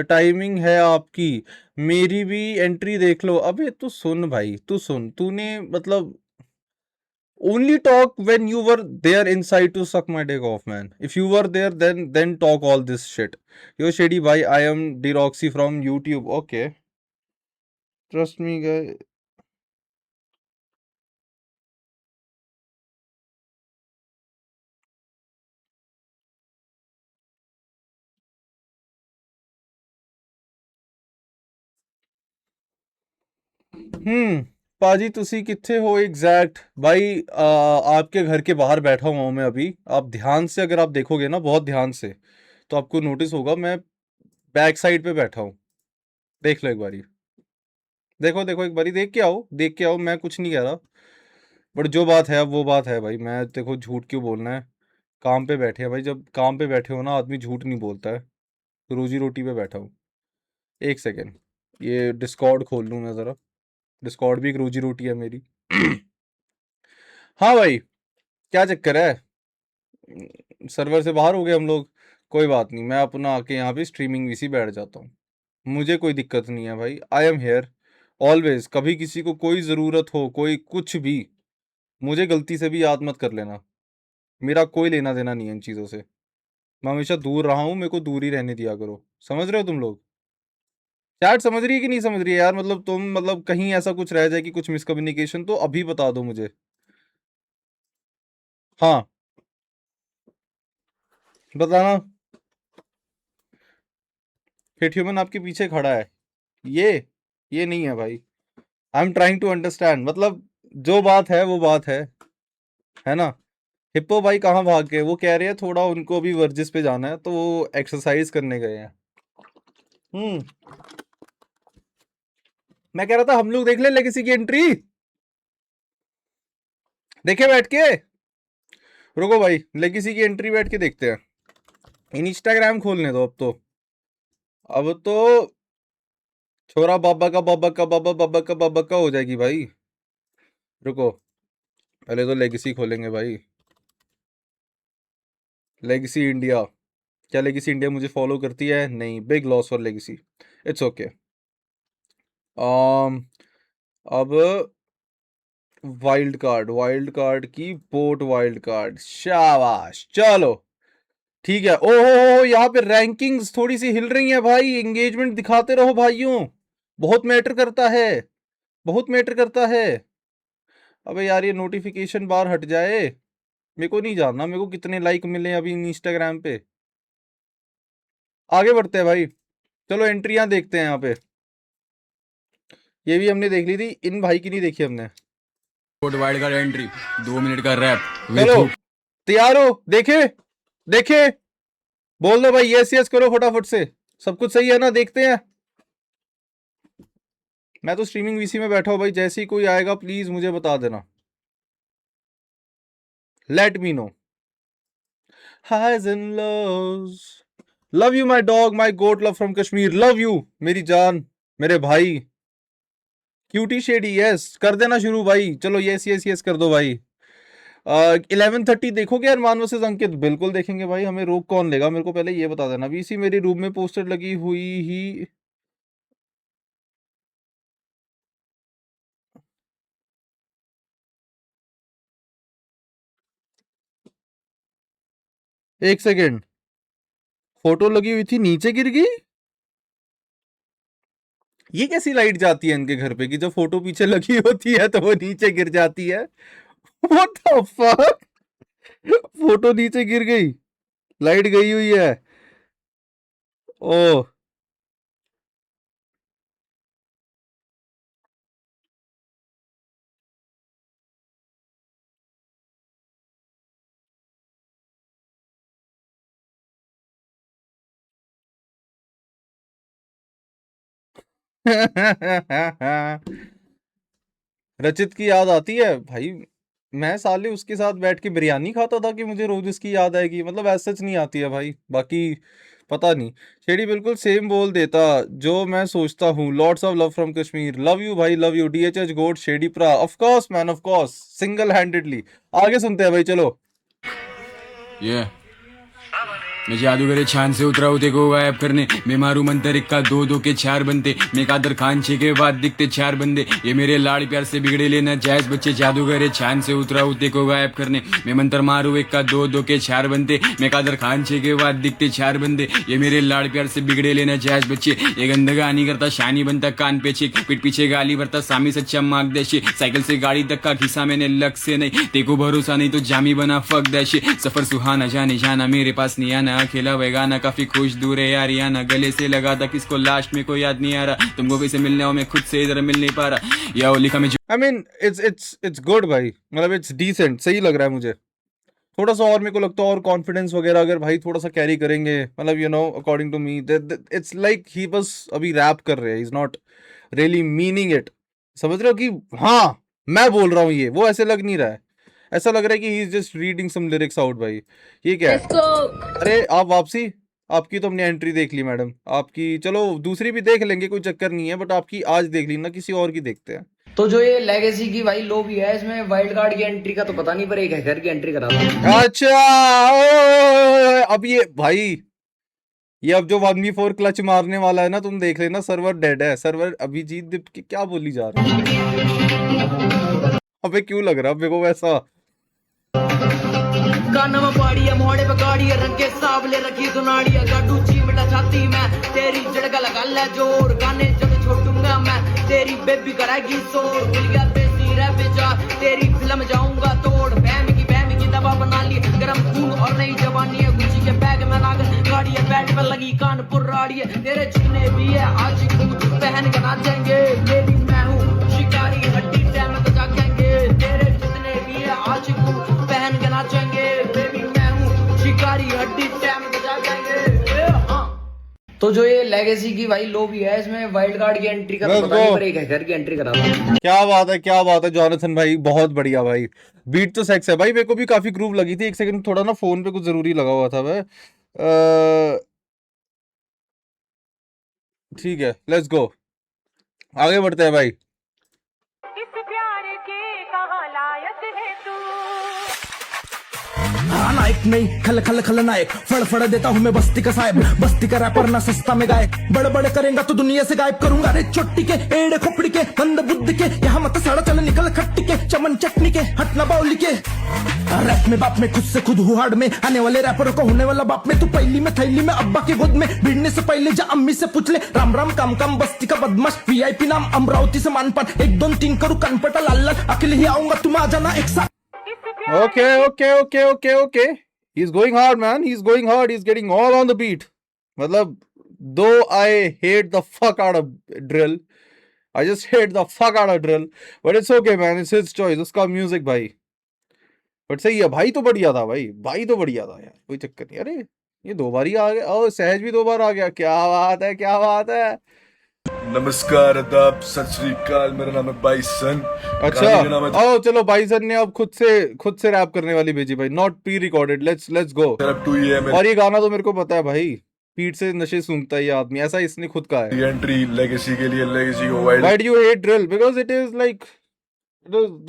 टाइमिंग है आपकी, मेरी भी एंट्री देख लो। अबे तू सुन भाई, तू सुन, तूने मतलब only talk when you were there inside to suck my dick off, man. If you were there, then talk all this shit. Yo shady bhai, I am Deroxy from YouTube. Okay, trust me guy. पाजी तुसी किथे हो एग्जैक्ट भाई? आपके घर के बाहर बैठा हुआ हूँ मैं अभी। आप ध्यान से अगर आप देखोगे ना, बहुत ध्यान से, तो आपको नोटिस होगा मैं बैक साइड पे बैठा हूँ। देख लो एक बारी, देखो देखो एक बारी, देख के आओ, देख के आओ, मैं कुछ नहीं कह रहा, बट जो बात है अब वो बात है भाई। मैं देखो झूठ क्यों बोलना है, काम पे बैठे हैं भाई, जब काम पे बैठे हो ना आदमी झूठ नहीं बोलता है, रोजी रोटी पे बैठा हूँ। एक सेकेंड, ये डिस्कॉर्ड खोल लूँ मैं ज़रा, डिस्कॉर्ड भी एक रोजी रोटी है मेरी। हाँ भाई क्या चक्कर है? सर्वर से बाहर हो गए हम लोग, कोई बात नहीं, मैं अपना आके यहाँ पे स्ट्रीमिंग वीसी बैठ जाता हूँ, मुझे कोई दिक्कत नहीं है भाई। आई एम हेयर ऑलवेज, कभी किसी को कोई ज़रूरत हो, कोई कुछ भी, मुझे गलती से भी याद मत कर लेना, मेरा कोई लेना देना नहीं है इन चीज़ों से। मैं हमेशा दूर रहा हूँ, मेरे को दूर ही रहने दिया करो, समझ रहे हो तुम लोग? चैट समझ रही है कि नहीं समझ रही है यार? मतलब तुम, मतलब कहीं ऐसा कुछ रह जाए कि कुछ मिसकम्युनिकेशन, तो अभी बता दो मुझे। हाँ बताना। हिट ह्यूमन आपके पीछे खड़ा है, ये नहीं है भाई। I am trying to understand, मतलब जो बात है वो बात है ना। हिप्पो भाई कहाँ भाग गए? वो कह रहे हैं थोड़ा उनको भी वर्जिश पे जाना है, तो वो एक्सरसाइज करने गए हैं। मैं कह रहा था हम लोग देख ले लेगेसी की एंट्री, देखे बैठ के। रुको भाई, लेगेसी की एंट्री बैठ के देखते हैं। इंस्टाग्राम खोलने दो अब तो छोरा बाबा का बाबा का बाबा बाबा का बाबा का हो जाएगी भाई। रुको, पहले तो लेगेसी खोलेंगे भाई। लेगेसी इंडिया, क्या लेगेसी इंडिया मुझे फॉलो करती है? नहीं, big loss for legacy, it's okay. अब वाइल्ड कार्ड की बोट वाइल्ड कार्ड, शाबाश, चलो ठीक है। ओहो, यहाँ पे रैंकिंग्स थोड़ी सी हिल रही हैं भाई। एंगेजमेंट दिखाते रहो भाइयों, बहुत मैटर करता है, बहुत मैटर करता है। अबे यार ये नोटिफिकेशन बार हट जाए, मेरे को नहीं जानना मेरे को कितने लाइक मिले अभी इंस्टाग्राम पे। आगे बढ़ते हैं भाई, चलो एंट्रियां देखते हैं यहाँ पे। ये भी हमने देख ली थी, इन भाई की नहीं देखी हमने। वाइल्ड कार्ड एंट्री 2 मिनट का रैप। चलो तैयार हो? देखे बोल दो भाई, यस यस करो फटाफट से। सब कुछ सही है ना? देखते हैं। मैं तो स्ट्रीमिंग वीसी में बैठा हूं भाई, जैसे ही कोई आएगा प्लीज मुझे बता देना, let me know. Highs and lows, love you my dog, my goat love from Kashmir, love you मेरी जान, मेरे भाई। क्यूटी शेडी, यस कर देना शुरू भाई। चलो यस यस यस कर दो भाई। 11:30 देखोगे अरमान वर्सेस अंकित? बिल्कुल देखेंगे भाई, हमें रोक कौन लेगा, मेरे को पहले ये बता देना। वीसी मेरी रूम में पोस्टर लगी हुई ही एक सेकेंड, फोटो लगी हुई थी नीचे गिर गई। ये कैसी लाइट जाती है इनके घर पे कि जब फोटो पीछे लगी होती है तो वो नीचे गिर जाती है? What the fuck? फोटो नीचे गिर गई, लाइट गई हुई है। ओ रचित की याद आती है भाई। मैं साले उसके साथ बैठ के बिरयानी खाता था कि मुझे रोज उसकी याद आएगी, मतलब ऐसा सच नहीं आती है भाई। बाकी पता नहीं, शेडी बिल्कुल सेम बोल देता जो मैं सोचता हूँ। Lots of love from Kashmir, love you भाई, लव यू। DHH गोड शेडी प्रा, of course man, of course, single handedly. आगे सुनते हैं भाई, चलो। मैं जादूगर छान से उतरा हूँ देखो गायब करने, मैं मारू मंतर इक्का 2-2 के 4 बनते, मैं कादर खान 6 के बाद दिखते 4 बंदे, ये मेरे लाड़ प्यार से बिगड़े लेना जायज बच्चे, जादूगर छान से उतरा हूँ देखो गायब करने, मैं मंतर मारू इक्का 2-2 के 4 बनते, मैं कादर खान 6 के बाद दिखते 4 बंदे, ये मेरे लाड़ प्यार से बिगड़े लेना जायज बच्चे, ये गंदगा नहीं करता शानी बनता कान पे चिक, पीठ पीछे गाली भरता सामी सच्चा मांग देशे, साइकिल से गाड़ी तक का खिस्सा मैंने लग से नहीं, तेको भरोसा नहीं तो जामी बना फक देशे, सफर सुहाना जाने जाना मेरे पास नहीं आना, अकेला वेगाना काफी खुश दूर है यारियाना, गले से लगा था किसको लास्ट में कोई याद नहीं आ रहा, तुमको कैसे मिलने हो मैं खुद से इधर मिल नहीं पा रहा, या लिखा में I mean, it's good भाई, मतलब it's decent, सही लग रहा है मुझे। थोड़ा सा और मेरे को लगता है और कॉन्फिडेंस वगैरह अगर भाई थोड़ा सा कैरी करेंगे, मतलब you know according to me it's like he बस अभी रैप कर रहे हैं, is not really meaning it. समझ रहे हो कि हाँ मैं बोल रहा हूँ ये, वो ऐसे लग नहीं रहा है, ऐसा लग रहा है कि he is just reading some lyrics out भाई। ये क्या है? अरे आप वापसी, आपकी तो हमने एंट्री देख ली मैडम आपकी, चलो दूसरी भी देख लेंगे कोई चक्कर नहीं है, बट आपकी आज देख ली ना, किसी और की देखते हैं। तो जो ये लेगेसी की भाई लो भी है, इसमें वाइल्ड कार्ड की एंट्री का तो पता नहीं, पर एक हैकर की एंट्री करा था। अच्छा अब ये भाई, ये अब जो 1v4 क्लच मारने वाला है ना, तुम देख लेना, सर्वर डेड है, सर्वर अभिजीत दिप की क्या बोली जा रही है? अबे क्यों लग रहा है मेरे को वैसा? कानवा पाड़ी है मोहड़े पे गाड़ी है, रंगे सावले रखी दुनाड़िया, गाडू चीमटा छाती में तेरी जड़का लगा ले जोर, गाने जब छोड़ूंगा मैं तेरी बेबी कराएगी शोर, गुलिया बेसी रह बेचा तेरी फिल्म जाऊंगा तोड़, बहम की दवा बना ली, गरम खून और नई जवानी है, गुच्ची के बैग में नागन गाड़ी है, बैट पे लगी कानपुर राड़ी है, तेरे जितने भी है आज पहन के नाचेंगे, बेबी मैं हूँ शिकारी हड्डी टैम तो जागेंगे, तेरे जितने भी है आज पहन के नाचेंगे, बेबी मैं हूँ शिकारी हड्डी टैम तो जागेंगे। तो जो ये लेगेसी की भाई लो भी है, इसमें वाइल्ड कार्ड की एंट्री का तो Let's पता नहीं, go. पर एक हैकर की एंट्री करा था। क्या बात है जॉनसन भाई, बहुत बढ़िया भाई। बीट तो सेक्स है भाई, मेरे को भी काफी ग्रूव लगी थी। एक सेकंड, थोड़ा ना फोन पे कुछ जरूरी लगा हुआ था मैं। ठीक है, लेट्स गो, आगे बढ़ते हैं भाई। नायक नहीं खल खल खलनायक, फड़ फड़ देता हूँ मैं बस्ती का साहेब, बस्ती का रैपर ना सस्ता में गायक, बड़े बड़े करेंगा तो दुनिया से गायब करूंगा रे चोटी के एड़े खोपड़ी के मंद बुद्धि के, यहाँ मत सड़ा चल निकल खट्टी के चमन चटनी के हटना बाउली के। रैप में बाप में खुद से खुद हुहाड़ में, आने वाले रैपरों को होने वाला बाप में, तू पहली में थैली में अब्बा की गोद में, भिड़ने से पहले जा अम्मी से पूछ ले, राम राम काम काम बस्ती का बदमाश, वीआईपी नाम अमरावती से मानपान, 1 2 3 करूँ कनपटा लाल लाल, अकेले ही आऊंगा तुम आ जाना एक साथ। Okay. He's going hard, man. He's going hard. He's getting all on the beat. मतलब, though I hate the fuck out of drill, I just hate the fuck out of drill, but it's okay, man. It's his choice. उसका म्यूजिक भाई, बट सही है भाई। तो बढ़िया था भाई तो बढ़िया था यार, कोई चक्कर नहीं। अरे ये 2 बार ही आ गया, और सहज भी 2 बार आ गया। क्या बात है। नमस्कार, आदाब, सत श्री अकाल, मेरा नाम है बाइसन। अच्छा, आओ चलो, बाइसन ने अब खुद से रैप करने वाली भेजी भाई, not pre recorded. Let's go. और ये गाना तो मेरे को पता है भाई, पीठ से नशे सूंघता है ये आदमी, ऐसा इसने खुद कहा है। एंट्री लेगेसी के लिए, लेगेसी को wild. Why do you hate drill? Because it is like,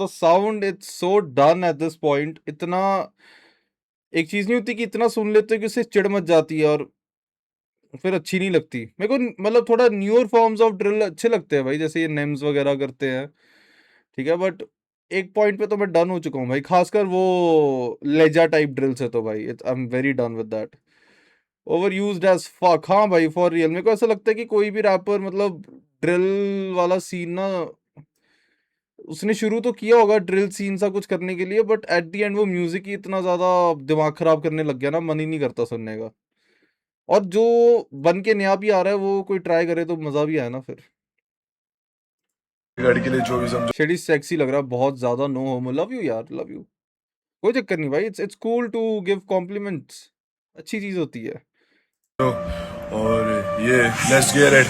the sound, it's so done at this point. इतना एक चीज नहीं होती कि इतना सुन लेते हो कि उससे चिढ़ मच जाती है और फिर अच्छी नहीं लगती। मेरे को मतलब थोड़ा न्यूअर फॉर्म्स ऑफ ड्रिल अच्छे लगते हैं भाई, जैसे ये नेम्स वगैरह करते हैं, ठीक है, बट एक पॉइंट पे तो मैं डन हो चुका हूँ भाई, खासकर वो लेजा टाइप ड्रिल से तो भाई I am very done with that. Over used as fuck. हाँ भाई, फॉर रियल। मेरे को ऐसा लगता है कि कोई भी रैपर मतलब ड्रिल वाला सीन ना, उसने शुरू तो किया होगा ड्रिल सीन सा कुछ करने के लिए, बट एट दी एंड वो म्यूजिक ही इतना ज्यादा दिमाग खराब करने लग गया ना, मन ही नहीं करता सुनने का। और जो बन के नया भी आ रहा है वो कोई ट्राई करे तो मजा भी आए ना फिर। गाड़ी के लिए जो भी समझो। शेडी सेक्सी लग रहा है बहुत ज्यादा। नो होमो, लव यू यार, लव यू, कोई चक्कर नहीं भाई। It's cool to give compliments, अच्छी चीज होती है। और ये लेट्स गेट इट।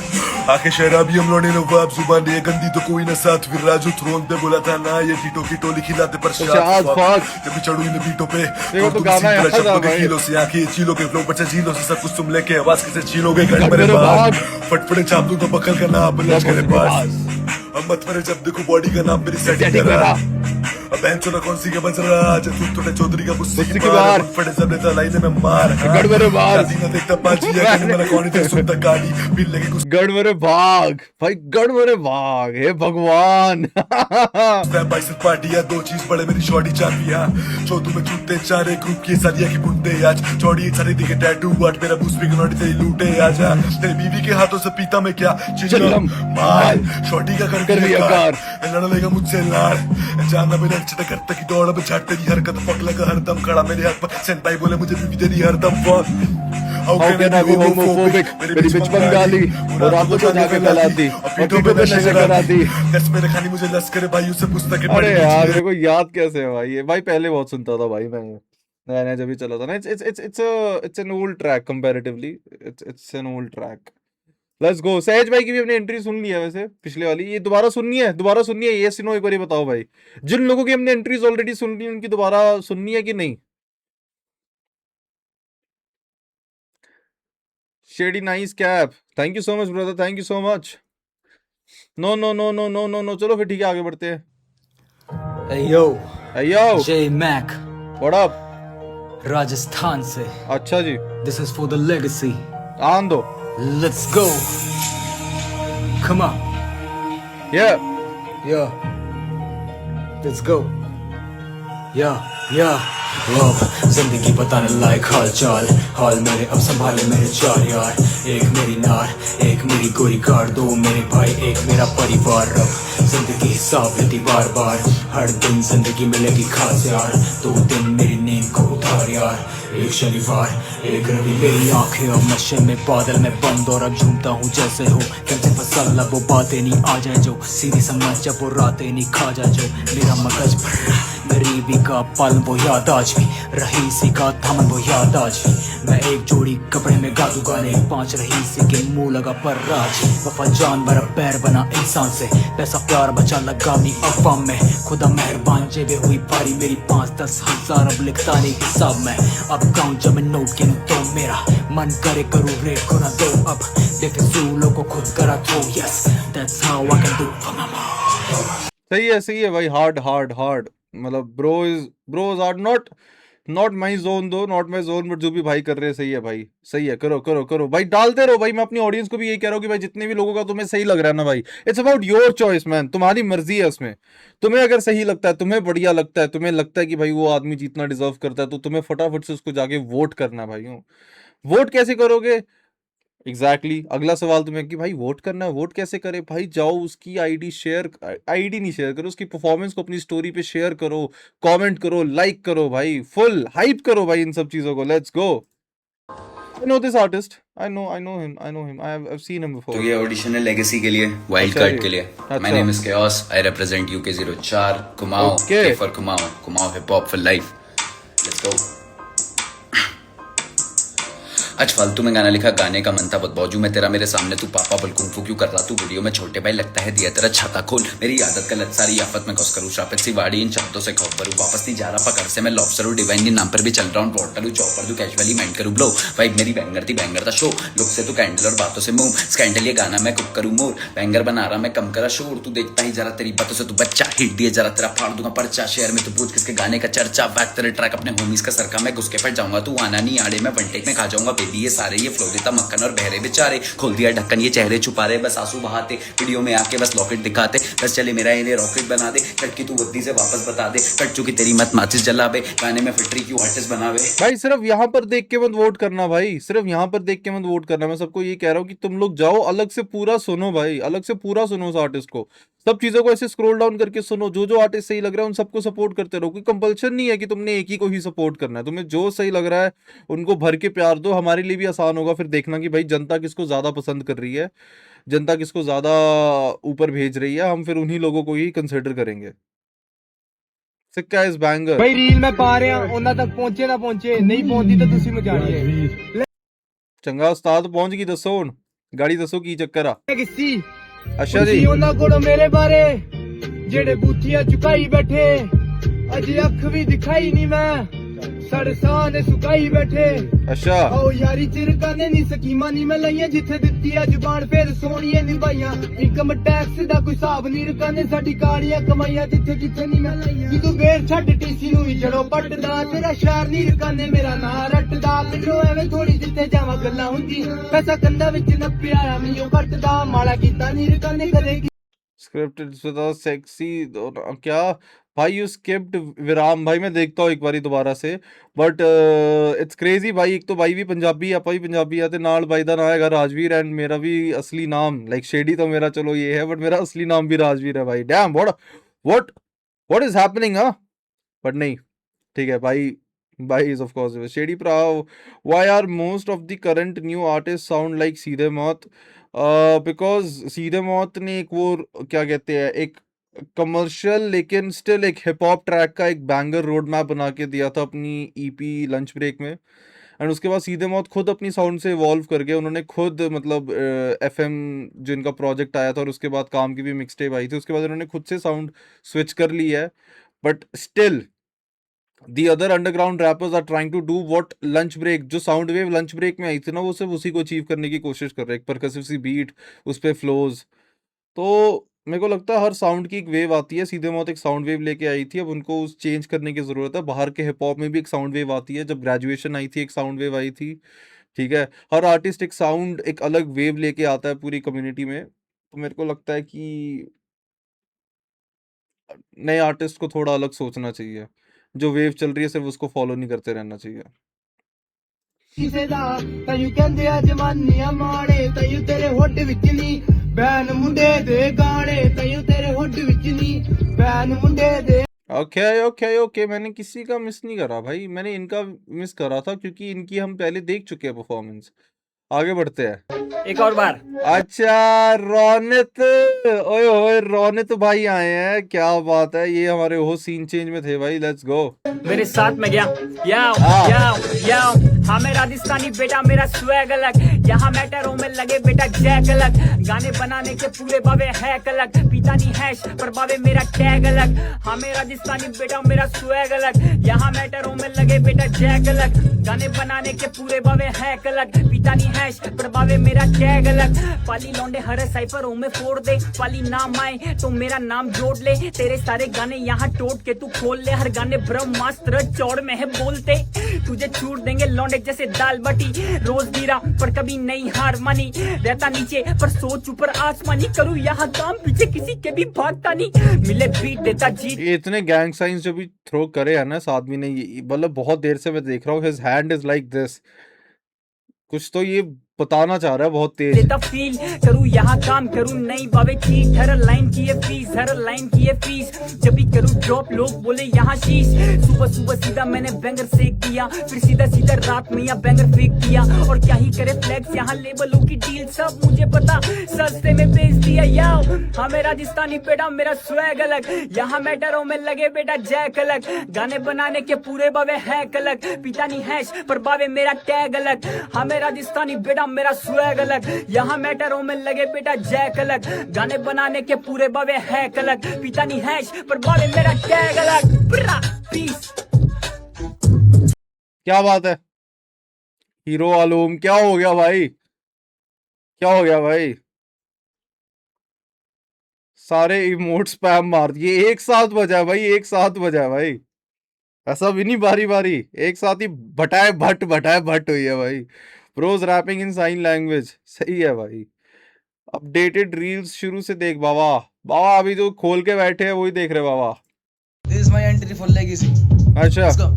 आके शराबी हम लोगों ने नवाब जुबान ये गंदी तो कोई ना साथ, फिर राजू थ्रोन पे बोला था ना, ये टीटो की टोली खिलाते पर शाद जब चढ़ू इन बीटों पे तो गाना याद आ भाई। किलो से आके चीलो के फ्लो बचा झीलों से सब कुछ तुम लेके आवाज कैसे छीलोगे घर मेरे बाद, फटफटे छाप दूंगा बकल का नाम लज के पास, अब मत मेरे जब देखो बॉडी का नाम मेरी सेटिंग करा, अब बहन चोना कौन सी के बज रहा आज तू तोड़े चौधरी का बुस्सी की मार, फटे सब नेता लाइन में मार गड़ मेरे बाहर शादी ना देखता पाजिया कि मेरा कौन है सुनता गाड़ी बिल लगे कुछ गड़ मेरे भाग भाई, गड़ मेरे भाग, हे भगवान। बाइसेप पार्टियां 2 चीज बड़े मेरी शॉर्टी चापियां, चौथू में छूटते 4 ग्रुप की सारिया की बुंदे आज चौड़ी सारी दिखे टैटू वाट मेरा बूस्ट भी नोटी तेरी लूटे आजा, तेरी बीवी के हाथों से पीता मैं क्या चिल्लम माल, शॉर्टी का कर दिया कार लड़ लेगा मुझसे लाड़, जानना मेरा अच्छा करता की दौड़ अब झाट तेरी हरकत पक लगा हरदम खड़ा मेरे हाथ पर सेंपाई बोले मुझे बीवी तेरी हरदम fuck. How can I be homophobic? मेरी बिच बंगाली और आपको तो जाके गलाती और पीठों पे नशे कराती। दस मेरे खानी मुझे लस करे भाई उससे पूछता कि अरे यार मेरे को याद कैसे है भाई, ये भाई पहले बहुत सुनता था भाई मैं, नया जब भी चला था ना। It's an old track comparatively, it's an old track. Let's go. सहज भाई की भी हमने एंट्री सुन ली है वैसे, पिछले वाली। ये दोबारा सुननी है ये सुनो एक बार बताओ भाई, जिन लोगों की हमने एंट्रीज ऑलरेडी सुन ली उनकी दोबारा सुननी है कि नहीं? Shady nice cap, thank you so much brother, thank you so much. No, चलो फिर ठीक है आगे बढ़ते हैं। Hey yo, J Mac, what up? Rajasthan से। अच्छा जी, This is for the legacy. आन दो। Let's go. Come on. Yeah. Let's go. Yeah. जिंदगी बताने लायक हाल चाल, हाल मेरे अब संभाले मेरे 4 यार, एक मेरी नार, एक मेरी गोरी कार, 2 मेरे भाई, एक मेरा परिवार। अब जिंदगी हिसाब लेती बार बार, हर दिन जिंदगी मिलेगी खास यार, 2 दिन मेरी नींद को उतार यार, एक शनिवार एक रवि, मेरी आंखें अब नशे में बादल में बंद और अब झूमता हूँ जैसे हो कैसे फसल, अब वो बातें नहीं आ जाए जो सीधी समझ, जब वो रातें नहीं खा जाए जो मेरा मगज गरीबी का पल वो याद आज भी, रहीसी का थमन वो याद आज भी, मैं एक जोड़ी कपड़े में गादू गाने, 5 रही के मुंह लगा पर राज, वफा जानवर पैर बना इंसान से, पैसा प्यार बचा लगा अपनी अफवाम में, खुदा मेहरबान जेबे हुई भारी मेरी, 5-10 हजार अब लिखता नहीं हिसाब में, अब काउंट जब मैं नोट गिनूं तो मेरा मन करे करूँ रेट को ना दो, अब देखे सूलों को खुद करा throw, yes that's how I can do for my mom. सही है भाई, हार्ड मतलब bros are not my zone though, not my zone, but जो भी भाई कर रहे हैं सही है भाई, सही है, करो भाई, डालते रहो भाई। मैं अपनी ऑडियंस को भी यही कह रहा हूँ कि भाई जितने भी लोगों का तुम्हें सही लग रहा है ना भाई, it's about your choice man, तुम्हारी मर्जी है उसमें। तुम्हें अगर सही लगता है, तुम्हें बढ़िया लगता है, तुम्हें लगता है कि भाई वो आदमी जीतना डिजर्व करता है, तो तुम्हें फटाफट से उसको जाके वोट करना है भाई। वोट कैसे करोगे? एग्जैक्टली अगला सवाल तुम्हें कि भाई वोट करना है, वोट कैसे करे भाई? जाओ उसकी आईडी नहीं शेयर करो, उसकी परफॉर्मेंस को अपनी स्टोरी पे शेयर करो, कमेंट करो, लाइक करो भाई, फुल हाइप करो भाई इन सब चीजों को। Let's go. I know this artist, I know him, I have seen him before. तो ये ऑडिशन है लेगेसी के लिए, वाइल्ड कार्ड के लिए। My name is chaos, I represent UK04 Kumaon, Okay. For Kumaon hip hop for life. Let's go. आज फालतू में गाना लिखा, गाने का मन था बहुत बाजू में तेरा मेरे सामने, तू पापा बोल कुंफू क्यों कर रहा तू वीडियो में, छोटे भाई लगता है दिया तेरा छाता खोल, मेरी आदत का लत सारी आफत में कस करूँ, शापित सी वाड़ी इन शब्दों से खौफ करूँ, वापस नहीं जा रहा पकड़ से मैं लॉबस्टर हूँ, डिवाइन के नाम पर भी चल रहा हूँ, वॉटर हूँ, चॉपर दूँ, कैजुअली माइंड करूँ ब्लो, वाइब मेरी बैंगर था शो, लुक से तू कैंडल और बातों से मूव, स्कैंडल ये गाना मैं कुक करूँ मोर, बैंगर बना रहा मैं कम करा शोर, तू देखता ही जरा तेरी बातों से तू बच्चा, हिट दिए जरा तेरा फाड़ दूंगा पर्चा, शहर में तू पूछ किसके गाने का चर्चा, बैक तेरे ट्रैक अपने होमीज का सरका, मैं घुस के फट जाऊंगा, तू आना नहीं आड़े, मैं वन टेक में खा जाऊंगा बेबी ये सारे, ये फ्लो देता मक्खन और बहरे बेचारे, खोल दिया ढक्कन ये चेहरे छुपा रहे, बस आंसू बहाते, वीडियो में आके बस लॉकेट दिखाते, बस चले मेरा इन्हें रॉकेट बना दे, कट की तू बुद्धि से वापस बता दे, कट चुकी तेरी मत माचिस जलावे, गाने में फिटरी क्यों आर्टिस्ट बनावे। भाई सिर्फ यहाँ पर देख के मत वोट करना भाई, सिर्फ यहाँ पर देख के मत वोट करना। मैं सबको ये कह रहा हूँ कि तुम लोग जाओ अलग से पूरा सुनो भाई, अलग से पूरा सुनो उस आर्टिस्ट को, सब चीजों को ऐसे स्क्रॉल डाउन करके सुनो, जो आर्टिस्ट सही लग रहा है उन सबको सपोर्ट करते रहो। कोई कंपल्शन नहीं है कि तुमने एक ही को ही सपोर्ट करना है, तुम्हें जो सही लग रहा है उनको भर के प्यार दो। हमारे लिए भी आसान होगा फिर देखना कि भाई जनता किसको ज्यादा पसंद कर रही है, जनता किसको ज्यादा ऊपर भेज रही है, हम फिर उन्हीं लोगों को ही कंसिडर करेंगे। सिक्का इज बैंगर भाई रील में पा रहे हैं ਉਹਨਾਂ तक पहुंचे ना पहुंचे, नहीं पहुंची तो ਤੁਸੀਂ ਮਚਾਣੀ ਹੈ। ਚੰਗਾ ਉਸਤਾਦ ਪਹੁੰਚ ਗਈ, ਦੱਸੋ ਹੁਣ ਗਾੜੀ ਦੱਸੋ ਕੀ ਚੱਕਰ ਆ। किसी ਅੱਛਾ ਜੀ ਉਹਨਾਂ ਕੋਲ ਮੇਰੇ ਬਾਰੇ ਜਿਹੜੇ ਬੂਥੀਆਂ ਚੁਕਾਈ ਬੈਠੇ, ਅਜੇ ਅੱਖ ਵੀ ਦਿਖਾਈ ਨਹੀਂ ਮੈਂ, ਸਾਡੇ ਸਾਹ ਨੇ ਸੁਕਾਈ ਬੈਠੇ। ਅੱਛਾ ਆਓ ਯਾਰੀ ਚਿਰਕਾਨੇ ਨਹੀਂ ਸਕੀਮਾਂ ਨਹੀਂ ਮੈਂ ਲਈਆਂ, ਜਿੱਥੇ ਦਿੱਤੀ ਆ ਜ਼ੁਬਾਨ ਫੇਰ ਸੋਹਣੀਆਂ ਨਿਭਾਈਆਂ, ਇਨਕਮ ਟੈਕਸ ਦਾ ਕੋਈ ਹਿਸਾਬ ਨਹੀਂ ਰਕਾਨੇ, ਸਾਡੀ ਕਾਲੀਆਂ ਕਮਾਈਆਂ ਜਿੱਥੇ ਕਿੱਥੇ ਨਹੀਂ ਮੈਂ ਲਈਆਂ, ਜਦੋਂ ਵੇਰ ਛੱਡ ਟੀਸੀ ਨੂੰ ਵੀ ਜੜੋ ਪੱਟਦਾ, ਤੇਰਾ ਸ਼ਹਿਰ ਨਹੀਂ ਰਕਾਨੇ ਮੇਰਾ ਨਾਂ ਰੱਟਦਾ, ਪਿੰਡੋਂ ਐਵੇਂ ਥੋੜੀ ਜਿੱਥੇ ਜਾਵਾਂ ਗੱਲਾਂ ਹੁੰਦੀ, ਪੈਸਾ ਕੰਨਾਂ ਵਿੱਚ ਨੱਪਿਆ ਆ ਮੀਓ ਕੱਟਦਾ, ਮਾੜਾ ਕੀਤਾ ਨਹੀਂ ਰਕਾਨੇ ਕਦੇ। स्क्रिप्टेड सेक्सी क्या भाई, यू स्किप्ड विराम भाई, मैं देखता हूँ एक बारी दोबारा से, बट इट्स क्रेजी भाई। एक तो भाई भी पंजाबी, आप भी पंजाबी है, नाल भाई दा नाम है राजवीर, एंड मेरा भी असली नाम लाइक शेडी तो मेरा चलो ये है, बट मेरा असली नाम भी राजवीर है भाई। डैम व्हाट इज हैपनिंग हाँ, बट नहीं ठीक है भाई इज ऑफ कोर्स शेडी प्राव। Why are most of the current new artist sound like सीधे मौत? बिकॉज सीधे मौत ने एक वो क्या कहते हैं, एक कमर्शियल लेकिन स्टिल एक हिप हॉप ट्रैक का एक बैंगर रोड मैप बना के दिया था अपनी EP लंच ब्रेक में, एंड उसके बाद सीधे मौत खुद अपनी साउंड से इवॉल्व कर गए। उन्होंने खुद मतलब FM जो इनका प्रोजेक्ट आया था और उसके बाद काम की भी मिक्सटेप आई थी, उसके बाद उन्होंने खुद से साउंड स्विच कर ली है, but still The other underground rappers are trying to do what lunch break, जो साउंड वेव लंच ब्रेक में आई थी ना, वो सिर्फ उसी को अचीव करने की कोशिश कर रहे हैं, एक परकसिव सी बीट, उस पे फ्लोज। तो मेरे को लगता है हर साउंड की एक वेव आती है, सीधे मौत एक साउंड वेव लेके आई थी, अब उनको उस चेंज करने की ज़रूरत है। बाहर के हिप हॉप में भी एक साउंड वेव आती है, जब ग्रेजुएशन आई थी एक साउंड वेव आई थी, ठीक है। हर आर्टिस्ट एक साउंड एक अलग वेव लेके आता है पूरी कम्युनिटी में, तो मेरे को लगता है कि नए आर्टिस्ट को थोड़ा अलग सोचना चाहिए, जो वेव चल रही है सिर्फ उसको फॉलो नहीं करते रहना चाहिए। ਕਿਸੇ ਦਾ ਤੈਨੂੰ ਕਹਿੰਦੇ ਆ ਜਵਾਨੀਆਂ ਮਾੜੇ, ਤੈਨੂੰ ਤੇਰੇ ਹੁੱਡ ਵਿੱਚ ਨਹੀਂ ਬੈਨ ਮੁੰਡੇ ਦੇ ਗਾਣੇ, ਤੈਨੂੰ ਤੇਰੇ ਹੁੱਡ ਵਿੱਚ ਨਹੀਂ ਬੈਨ ਮੁੰਡੇ ਦੇ। ओके मैंने किसी का मिस नहीं करा भाई, मैंने इनका मिस करा था क्योंकि इनकी हम पहले देख चुके हैं परफॉर्मेंस। आगे बढ़ते हैं, एक और बार। अच्छा रौनित, ओए होए रौनित भाई आए हैं, क्या बात है, ये हमारे वो सीन चेंज में थे भाई। लेट्स गो, मेरे साथ में गया याओ हाँ। याओ याओ हाँ मैं राजस्थानी बेटा मेरा स्वैग अलग, यहाँ मैटरों में लगे बेटा जैक अलग, गाने बनाने के पूरे बावे हैक अलग, पीता नहीं हैश पर बावे मेरा टैग अलग। हाँ मैं राजस्थानी बेटा मेरा स्वैग अलग, यहाँ मैटरों में लगे बेटा जैक अलग, गाने बनाने के पूरे बावे हैक अलग, पीता नहीं हैश पर बावे मेरा टैग अलग। पाली लौंडे हर साइफरों में फोड़ दे, पाली नाम आए तो मेरा नाम जोड़ ले, तेरे सारे गाने यहाँ टोट के तू खोल ले, हर गाने ब्रह्मास्त्र चौड़ में है बोलते, तुझे छूट देंगे लौंडे जैसे दाल बाटी, रोज गिरा पर कभी नहीं हार मानी, रहता नीचे पर सोच ऊपर आसमानी, करूँ यहाँ काम पीछे किसी के भी भागता नहीं, मिले बीट देता जीत। ये इतने गैंग साइंस जो भी थ्रो करे है ना इस आदमी ने, मतलब बहुत देर से मैं देख रहा हूँ, his hand is like this, कुछ तो ये बताना चाह रहा है बहुत तेज। लेता फील करूँ यहाँ काम करूँ नहीं बावे चीट, हर लाइन की है फीस, हर लाइन की है फीस, जब भी करूँ ड्रॉप लोग बोले यहाँ शीश, सुबह सुबह सीधा मैंने बैंगर सेक दिया, फिर सीधा सीधा रात में यहाँ बैंगर फेंक दिया, और क्या ही करे फ्लैक्स यहाँ लेबलों की डील सब मुझे पता, सस्ते में बेच दिया याओ। हाँ मैं राजस्थानी बेटा मेरा स्वैग अलग, यहाँ मैटरों में लगे बेटा जैक अलग, गाने बनाने के पूरे बावे हैक अलग, पिता नहीं हैश पर बावे मेरा टैग अलग। हाँ मैं राजस्थानी बेटा मेरा स्वैग अलग, यहाँ मैटरों में लगे बेटा जैक अलग, गाने बनाने के पूरे बावे हैक अलग, पिता नहीं हैश पर बावे मेरा टैग अलग। पीस। क्या बात है हीरो आलूम, क्या हो गया भाई, क्या हो गया भाई, सारे इमोट स्पैम मार दिए एक साथ बजा भाई, एक साथ बजा भाई, ऐसा भी नहीं बारी बारी, एक साथ ही भटाए भट हुई है भाई। प्रोज रैपिंग इन साइन लैंग्वेज, सही है भाई। अपडेटेड रील्स शुरू से देख बाबा, बाबा अभी जो खोल के बैठे हैं वही देख रहे बाबा। This is my entry for legacy. अच्छा Let's go.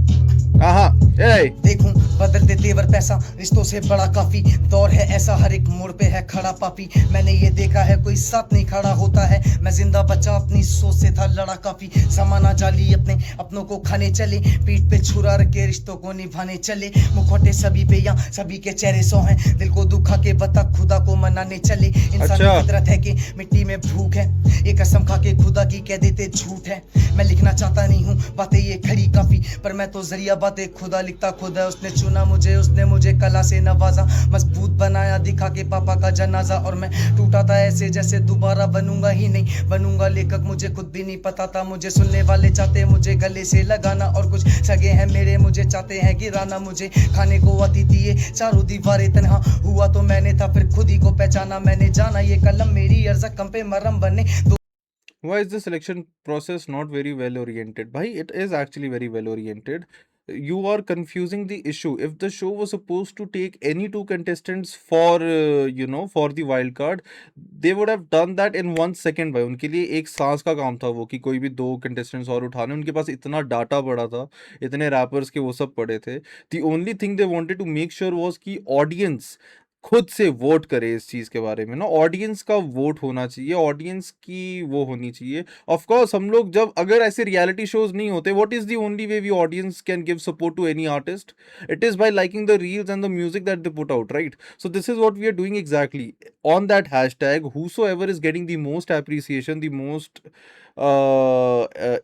हाँ देखूं बदलते तेवर पैसा रिश्तों से बड़ा काफी, दौर है ऐसा हर एक मोड़ पे है खड़ा पापी, मैंने ये देखा है कोई साथ नहीं खड़ा होता है, मैं जिंदा बचा अपनी सोच से था लड़ा काफी, समाना जाली अपने अपनों को खाने चले, पीठ पे छुरा रख के रिश्तों को निभाने चले, मुखौटे सभी पे या सभी के चेहरे सौ हैं, दिल को दुखा के बता खुदा को मनाने चले, इंसान की फितरत है कि मिट्टी में भूख है, ये कसम खा के खुदा की कह देते झूठ है, मैं लिखना चाहता नहीं हूँ बातें ये खड़ी काफी, पर मैं तो जरिया बातें खुदा लिखता खुद है, उसने चुना मुझे, उसने मुझे कला से नवाजा, मजबूत बनाया दिखा के पापा का जनाजा, और मैं टूटा था ऐसे जैसे दोबारा बनूंगा ही नहीं, बनूंगा लेखक मुझे खुद भी नहीं पता था, मुझे सुनने वाले चाहते मुझे गले से लगाना, और कुछ सगे हैं मेरे मुझे चाहते हैं गिराना, मुझे खाने को आती थी ये चारों दीवारें तन्हा, हुआ तो मैंने था फिर खुद ही को पहचाना, मैंने जाना ये कलम मेरी अर्ज़ पे मरहम बने। Why is the selection process not very well oriented? Bhai, it is actually very well oriented. You are confusing the issue. If the show was supposed to take any two contestants for, for the wild card, they would have done that in 1 second. भाई उनके लिए एक सांस का काम था वो, कि कोई भी 2 contestants और उठाने, उनके पास इतना डाटा पड़ा था, इतने रैपर्स के वो सब पड़े थे। The only thing they wanted to make sure was कि ऑडियंस खुद से वोट करे इस चीज के बारे में ना, ऑडियंस का वोट होना चाहिए, ऑडियंस की वो होनी चाहिए। ऑफ कोर्स हम लोग जब, अगर ऐसे रियलिटी शोज नहीं होते, what is the only way we audience can give support to any artist? It is by liking the reels and the music that they put out, right? So this is what we are doing exactly on that hashtag, whosoever is getting the most appreciation, the most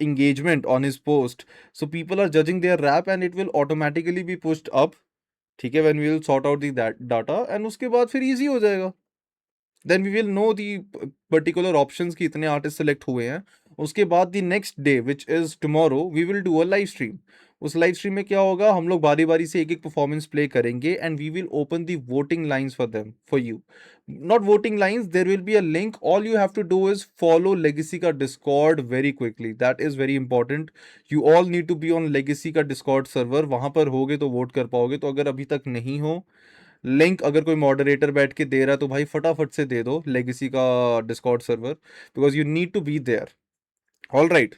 engagement on his post, so people are judging their rap and it will automatically be pushed up, ठीक है, when we will sort out the data, and उसके बाद फिर easy हो जाएगा, then we will know the particular options कि इतने artists select हुए हैं। उसके बाद the next day which is tomorrow we will do a live stream। उस लाइव स्ट्रीम में क्या होगा, हम लोग बारी बारी से एक एक परफॉर्मेंस प्ले करेंगे, and we will open the voting lines for them, for you, not voting lines, there will be a link, all you have to do is follow Legacy का Discord very quickly, that is very important. You all need to be on Legacy का डिस्कॉर्ड सर्वर, वहां पर होगे तो वोट कर पाओगे। तो अगर अभी तक नहीं हो, लिंक अगर कोई मॉडरेटर बैठ के दे रहा है तो भाई फटाफट से दे दो लेगेसी का Discord server, because you need to be there. All right,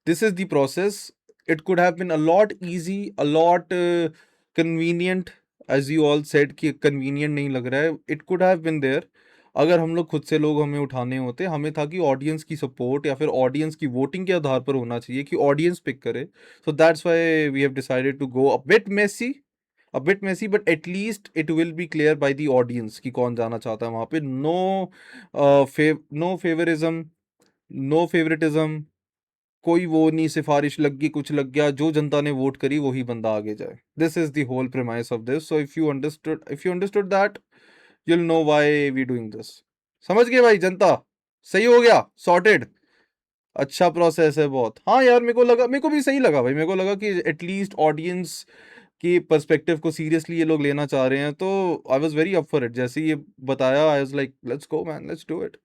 this is the process. It could have been a lot easy, a lot convenient, as you all said कि convenient नहीं लग रहा है। It could have been there अगर हम लोग खुद से लोग हमें उठाने होते। हमें था कि ऑडियंस की सपोर्ट या फिर ऑडियंस की वोटिंग के आधार पर होना चाहिए कि ऑडियंस पिक करे। So that's why we have decided to go a bit messy, but at least it will be clear by the audience कि कौन जाना चाहता है वहाँ पे। No favoritism, no favoritism, कोई वो नहीं, सिफारिश लग गई, कुछ लग गया, जो जनता ने वोट करी वही बंदा आगे जाए। This is the whole premise of this. So if you understood that, you'll know why we doing this। समझ गए भाई जनता? सही हो गया, सॉर्टेड। अच्छा प्रोसेस है बहुत। हाँ यार, मेरे को भी सही लगा भाई। मेरे को लगा कि एटलीस्ट ऑडियंस की पर्सपेक्टिव को सीरियसली ये लोग लेना चाह रहे हैं, तो I was very up for it. जैसे ही ये बताया, I was like let's go man, let's do it.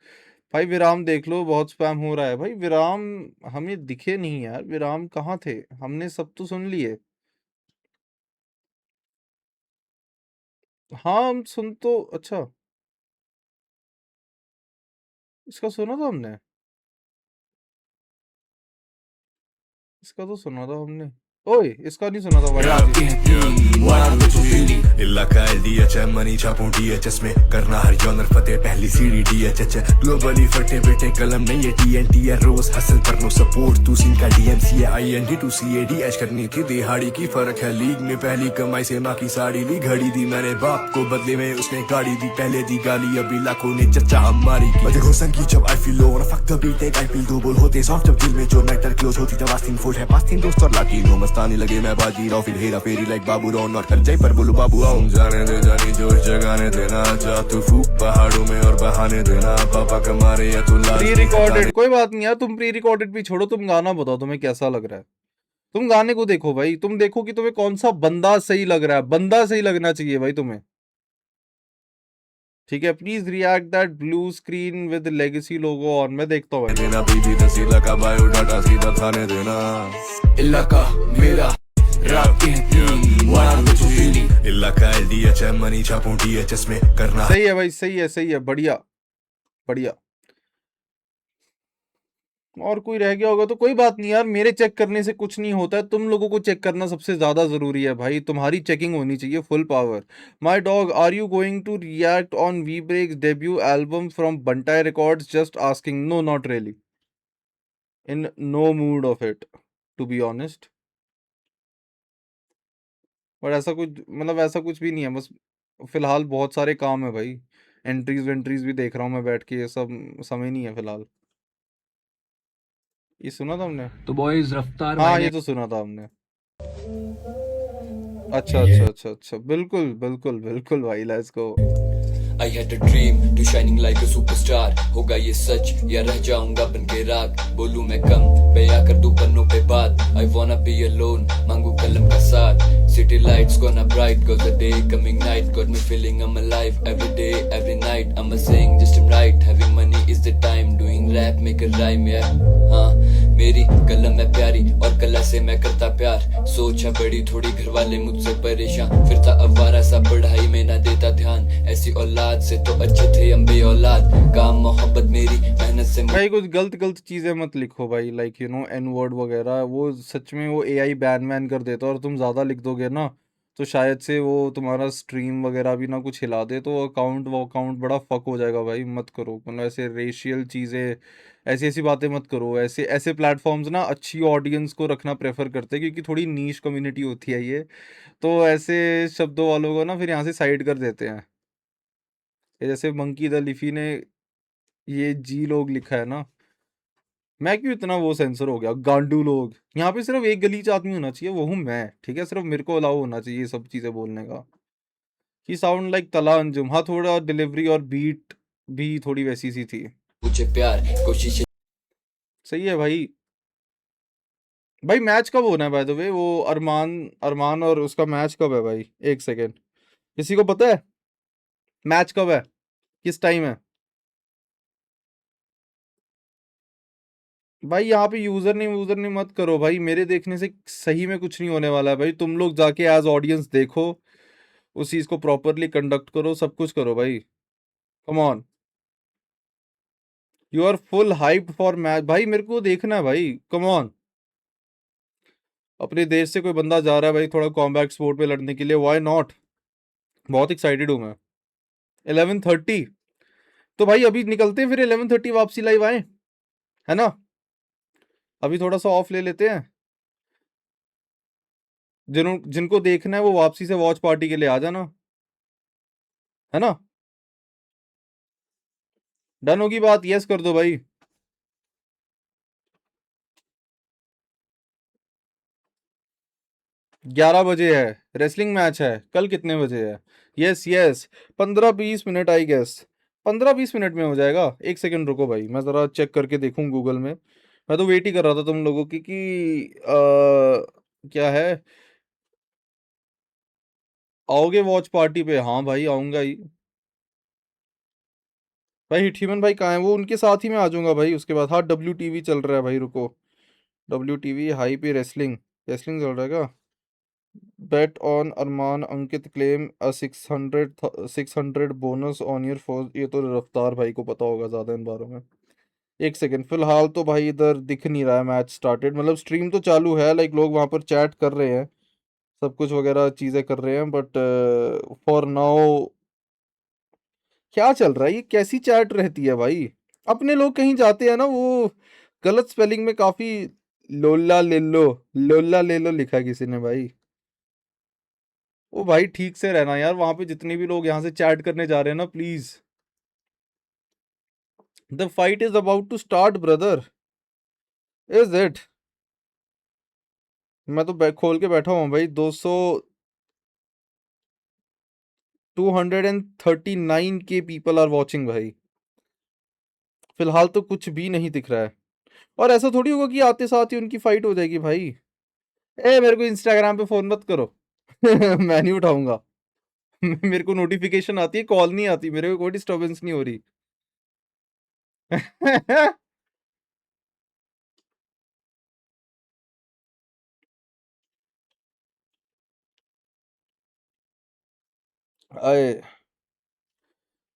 भाई विराम देख लो, बहुत स्पैम हो रहा है भाई। विराम हमें दिखे नहीं यार, विराम कहाँ थे? हमने सब तो सुन लिए। हाँ हम सुन तो, अच्छा इसका सुना था हमने, इसका तो सुना था हमने। ओए इसका नहीं सुना था भाई। इलाका LDHM मनी छापूं DHS में करना हर जॉनर फतेह पहली सीडी DHH ग्लोबली फटे बेटे कलम नहीं है TNT है रोज हसल पर नो सपोर्ट तू सिंह का DMC है IND टू CADH करनी थी दिहाड़ी की फर्क है लीग में पहली कमाई से माँ की साड़ी ली घड़ी दी मैंने बाप को बदले में उसने गाड़ी दी पहले दी गाली अभी लाखों ने चर्चा हमारी की देखो संगी जब I feel low और fuck the beat एक I feel दो बोल होते सॉफ्ट जब दिल में जो मैटर क्लोज होती तब आस्तीन फुल है पास्तीन दोस्त और लाठी नो मस्तानी लगे मैं बाजी रहा फिर हेरा फेरी लाइक बाबू रॉन और कर जाए पर बोलो बाबू आऊं जाने दे जानी जोश जगाने देना जा तू फूक पहाड़ों में और बहाने देना पापा कमारे या तू प्री रिकॉर्डेड कोई बात नहीं यार, तुम प्री रिकॉर्डेड भी छोड़ो, तुम गाना बताओ तुम्हें कैसा लग रहा है। तुम गाने को देखो भाई, तुम देखो कि तुम्हें कौन सा बंदा सही लग रहा है। बंदा सही लगना चाहिए भाई तुम्हें, ठीक है। Please react that blue screen with legacy logo on. मैं देखता हूँ देना बीबी तसीला का बायोडाटा सीधा थाने देना इलाका मेरा रात इलाका LDHM मनी छापूं DHS में करना। सही है भाई, सही है, सही है, बढ़िया बढ़िया। और कोई रह गया होगा तो कोई बात नहीं यार, मेरे चेक करने से कुछ नहीं होता है। तुम लोगों को चेक करना सबसे ज्यादा जरूरी है भाई, तुम्हारी चेकिंग होनी चाहिए full power. My dog, are you going to react on V breaks debut album from Bantai records? Just asking. No not really, in no mood of it to be honest. और ऐसा कुछ मतलब ऐसा कुछ भी नहीं है, बस फिलहाल बहुत सारे काम है भाई। एंट्रीज वेंट्रीज भी देख रहा हूँ मैं बैठ के, ये सब समय नहीं है फिलहाल। ये सुना था हमने तो बॉयज रफ्तार हाँ, मैंने ये तो सुना था हमने। अच्छा अच्छा अच्छा अच्छा, बिल्कुल बिल्कुल बिल्कुल भाई, let's go. I had a dream to shining like a superstar। होगा ये सच या रह जाऊंगा बन के राग। बोलूं मैं कम बया कर दूं पन्नों पे बात। I wanna be alone मांगू कलम का साथ। City lights gonna bright cause the day coming night got me feeling I'm alive every day every night। I'm a saying just I'm right having money is the time doing rap make a rhyme yeah। हाँ मेरी कलम है प्यारी और कला से मैं करता प्यार। सोच है बड़ी थोड़ी घर वाले मुझसे परेशान। फिर था अवारा सा पढ़ाई में ना देता ध्यान। ऐसी औलाद से तो अच्छे थे हम बेऔलाद। काम मोहब्बत मेरी मेहनत से भाई कुछ गलत चीजें मत लिखो भाई, like you know N word वगैरह। वो सच में वो AI बैन वैन कर देता है, और तुम ज्यादा लिख दोगे ना तो शायद से वो तुम्हारा स्ट्रीम वगैरह भी ना कुछ हिला दे, तो अकाउंट बड़ा फक हो जाएगा भाई। मत करो, मतलब ऐसे रेशियल चीजें, ऐसी ऐसी बातें मत करो। ऐसे ऐसे प्लेटफॉर्म्स ना अच्छी ऑडियंस को रखना प्रेफर करते हैं, क्योंकि थोड़ी नीश कम्युनिटी होती है ये, तो ऐसे शब्दों वालों को ना फिर यहाँ से साइड कर देते हैं। ये जैसे मंकी द लिफी ने ये जी लोग लिखा है ना, मैं क्यों इतना वो सेंसर हो गया, गांडू लोग। यहाँ पे सिर्फ एक गलीच आदमी होना चाहिए, वो हूँ मैं, ठीक है। सिर्फ मेरे को अलाउ होना चाहिए ये सब चीजें बोलने का। ही साउंड लाइक तला अंजुम। हाँ, थोड़ा डिलीवरी और बीट भी थोड़ी वैसी सी थी। मुझे प्यार कोशिश सही है भाई। भाई मैच कब होना है बाय द वे? वो अरमान और उसका मैच कब है भाई? एक सेकेंड, किसी को पता है मैच कब है, किस टाइम है? भाई यहाँ पे यूजर नेम मत करो भाई, मेरे देखने से सही में कुछ नहीं होने वाला है भाई। तुम लोग जाके एज ऑडियंस देखो, उस चीज को प्रॉपरली कंडक्ट करो, सब कुछ करो भाई। Come on, you are full hyped for match. भाई मेरे को देखना है भाई, कम ऑन। अपने देश से कोई बंदा जा रहा है भाई थोड़ा कॉम्बैट स्पोर्ट पे लड़ने के लिए, व्हाई नॉट। बहुत एक्साइटेड हूँ मैं। 11:30 तो भाई अभी निकलते हैं, फिर 11:30 वापसी लाइव आए, है ना। अभी थोड़ा सा ऑफ ले लेते हैं। जिनको देखना है वो वापसी से वॉच पार्टी के लिए आ जाना, है ना। डन होगी बात? यस कर दो भाई। 11 बजे है, रेसलिंग मैच है। कल कितने बजे है? Yes yes, 15-20 minute I guess. 15-20 minute में हो जाएगा। एक सेकंड रुको भाई, मैं ज़रा चेक करके देखूं गूगल में। मैं तो वेट ही कर रहा था तुम लोगों की कि क्या है, आओगे वॉच पार्टी पे? हाँ भाई आऊँगा ही। भाई हिठीमन भाई कहाँ है? वो उनके साथ ही मैं आ जाऊँगा भाई उसके बाद। हाँ WTV चल रहा है भाई, रुको। WTV हाई पे रेसलिंग, रेसलिंग चल रहा है क्या? Bet on Arman Ankit claim a 600 bonus on your first. ये तो रफ्तार भाई को पता होगा ज़्यादा इन बारों में। एक सेकंड, फिलहाल तो भाई इधर दिख नहीं रहा है मैच स्टार्टेड। मतलब स्ट्रीम तो चालू है, लाइक लोग वहाँ पर चैट कर रहे हैं, सब कुछ वगैरह चीज़ें कर रहे हैं, बट फॉर नाउ क्या चल रहा है? ये कैसी चैट रहती है भाई? अपने लोग कहीं जाते हैं ना, वो गलत स्पेलिंग में काफ़ी लोला ले लो लिखा है किसी ने भाई। ओ भाई ठीक से रहना यार, वहां पे जितने भी लोग यहाँ से चैट करने जा रहे हैं ना, please. The fight is about to start brother. Is it? मैं तो खोल के बैठा हूँ भाई। 239 के पीपल आर वॉचिंग भाई। फिलहाल तो कुछ भी नहीं दिख रहा है। और ऐसा थोड़ी होगा कि आते साथ ही उनकी फाइट हो जाएगी भाई। ए मेरे को इंस्टाग्राम पे फोन मत करो। मैं नहीं उठाऊंगा। मेरे को नोटिफिकेशन आती है, कॉल नहीं आती, मेरे को कोई डिस्टर्बेंस नहीं हो रही। अरे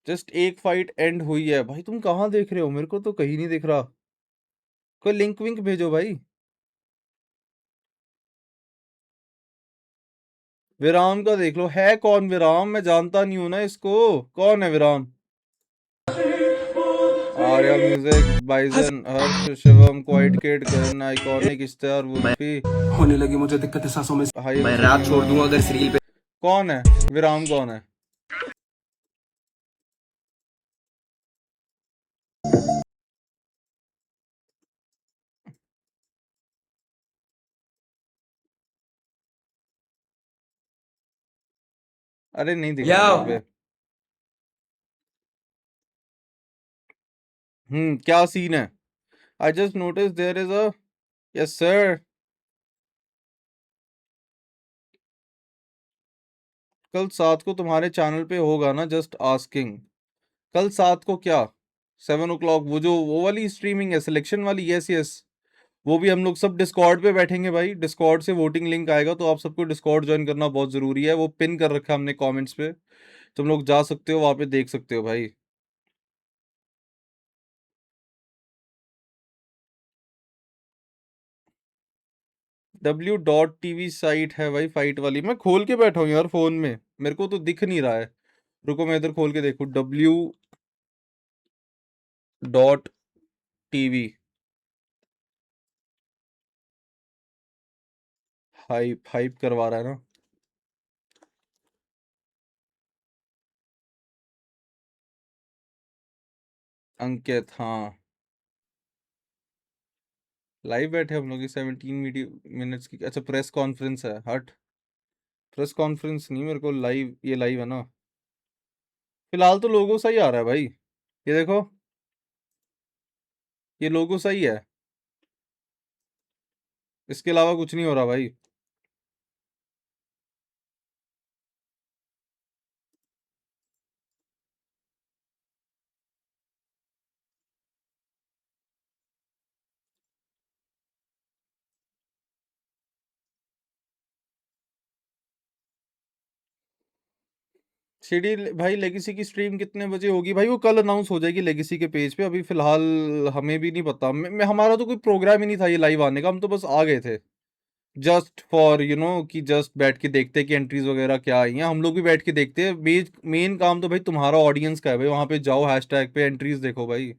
जस्ट एक फाइट एंड हुई है भाई। तुम कहाँ देख रहे हो? मेरे को तो कहीं नहीं दिख रहा। कोई लिंक विंक भेजो भाई। विराम का देख लो। है कौन विराम? मैं जानता नहीं हूं ना इसको। कौन है विराम? Arya music, Bison, Harsh, Shivam, quiet kid, gun, iconic, Ishtehaar, Wolfie. होने लगी मुझे दिक्कतें सांसों में। हाई मैं रैप छोड़ दूंगा अगर इस रील पे। कौन है विराम? कौन है? अरे नहीं दिख रहा मेरे पे। क्या सीन है? I just notice there is a yes sir. कल 7 को तुम्हारे चैनल पे होगा ना? Just asking. कल 7 को क्या? 7 o'clock वो जो वो वाली स्ट्रीमिंग है, सिलेक्शन वाली? Yes yes. वो भी हम लोग सब डिस्कॉर्ड पे बैठेंगे भाई। डिस्कॉर्ड से वोटिंग लिंक आएगा, तो आप सबको डिस्कॉर्ड ज्वाइन करना बहुत ज़रूरी है। वो पिन कर रखा है हमने कमेंट्स पे, तुम लोग जा सकते हो वहाँ पे, देख सकते हो भाई। W.TV साइट है भाई फाइट वाली। मैं खोल के बैठा हूँ यार फ़ोन में, मेरे को तो दिख नहीं रहा है। रुको मैं इधर खोल के देखूँ। W.TV हाइप हाइप करवा रहा है ना। अंकित, हाँ लाइव बैठे हम लोग की 17 मिनट्स की। अच्छा प्रेस कॉन्फ्रेंस है, हट। प्रेस कॉन्फ्रेंस नहीं, मेरे को लाइव, ये लाइव है ना। फिलहाल तो लोगो सही आ रहा है भाई, ये देखो, ये लोगो सही है। इसके अलावा कुछ नहीं हो रहा भाई। सीडी भाई लेगेसी की स्ट्रीम कितने बजे होगी भाई? वो कल अनाउंस हो जाएगी लेगेसी के पेज पे। अभी फिलहाल हमें भी नहीं पता। हमारा तो कोई प्रोग्राम ही नहीं था ये लाइव आने का, हम तो बस आ गए थे जस्ट फॉर कि जस्ट बैठ के देखते कि एंट्रीज वगैरह क्या आई हैं। हम लोग भी बैठ के देखते हैं। मेन काम तो भाई तुम्हारा ऑडियंस का है भाई। वहां पे जाओ, हैशटैग पे एंट्रीज देखो भाई।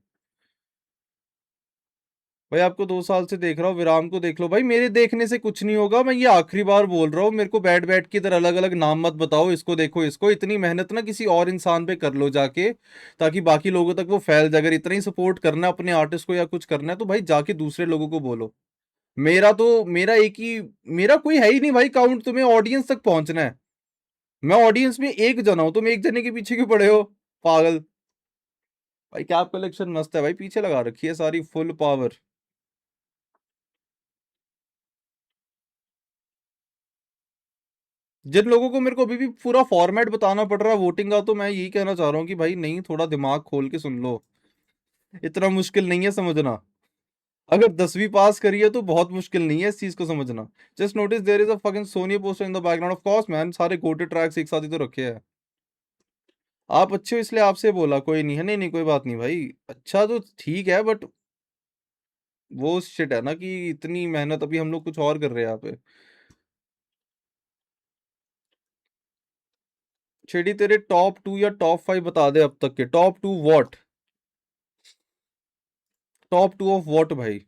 भाई आपको 2 साल से देख रहा हूँ, विराम को देख लो भाई। मेरे देखने से कुछ नहीं होगा, मैं ये आखिरी बार बोल रहा हूँ। मेरे को बैठ बैठ के इधर अलग अलग नाम मत बताओ, इसको देखो इसको। इतनी मेहनत ना किसी और इंसान पे कर लो जाके, ताकि बाकी लोगों तक वो फैल जाए। अगर इतना ही सपोर्ट करना है अपने आर्टिस्ट को या कुछ करना है, तो भाई जाके दूसरे लोगों को बोलो। मेरा एक ही, मेरा कोई है ही नहीं भाई काउंट, तुम्हें ऑडियंस तक पहुंचना है। मैं ऑडियंस में एक जना हूं, तुम एक जने के पीछे क्यों पड़े हो पागल। भाई कैप कलेक्शन मस्त है भाई, पीछे लगा रखी है सारी फुल पावर। जिन लोगों को मेरे को अभी भी पूरा फॉर्मेट बताना पड़ रहा है वोटिंग का, तो मैं यही कहना चाह रहा हूँ कि भाई नहीं, थोड़ा दिमाग खोल के सुन लो, इतना मुश्किल नहीं है समझना। अगर 10वीं पास करी है तो बहुत मुश्किल नहीं है इस चीज को समझना। Just notice there is a fucking Sony poster in the background, of course man, सारे गोटेड ट्रैक्स एक साथ ही तो रखे हैं। आप अच्छे हो इसलिए आपसे बोला, कोई नहीं है, नहीं नहीं कोई बात नहीं भाई, अच्छा तो ठीक है, बट वो शिट है ना कि इतनी मेहनत अभी हम लोग कुछ और कर रहे हैं यहाँ पे। छेड़ी तेरे टॉप 2 या टॉप 5 बता दे अब तक के। Top 2 what? Top 2 of what भाई?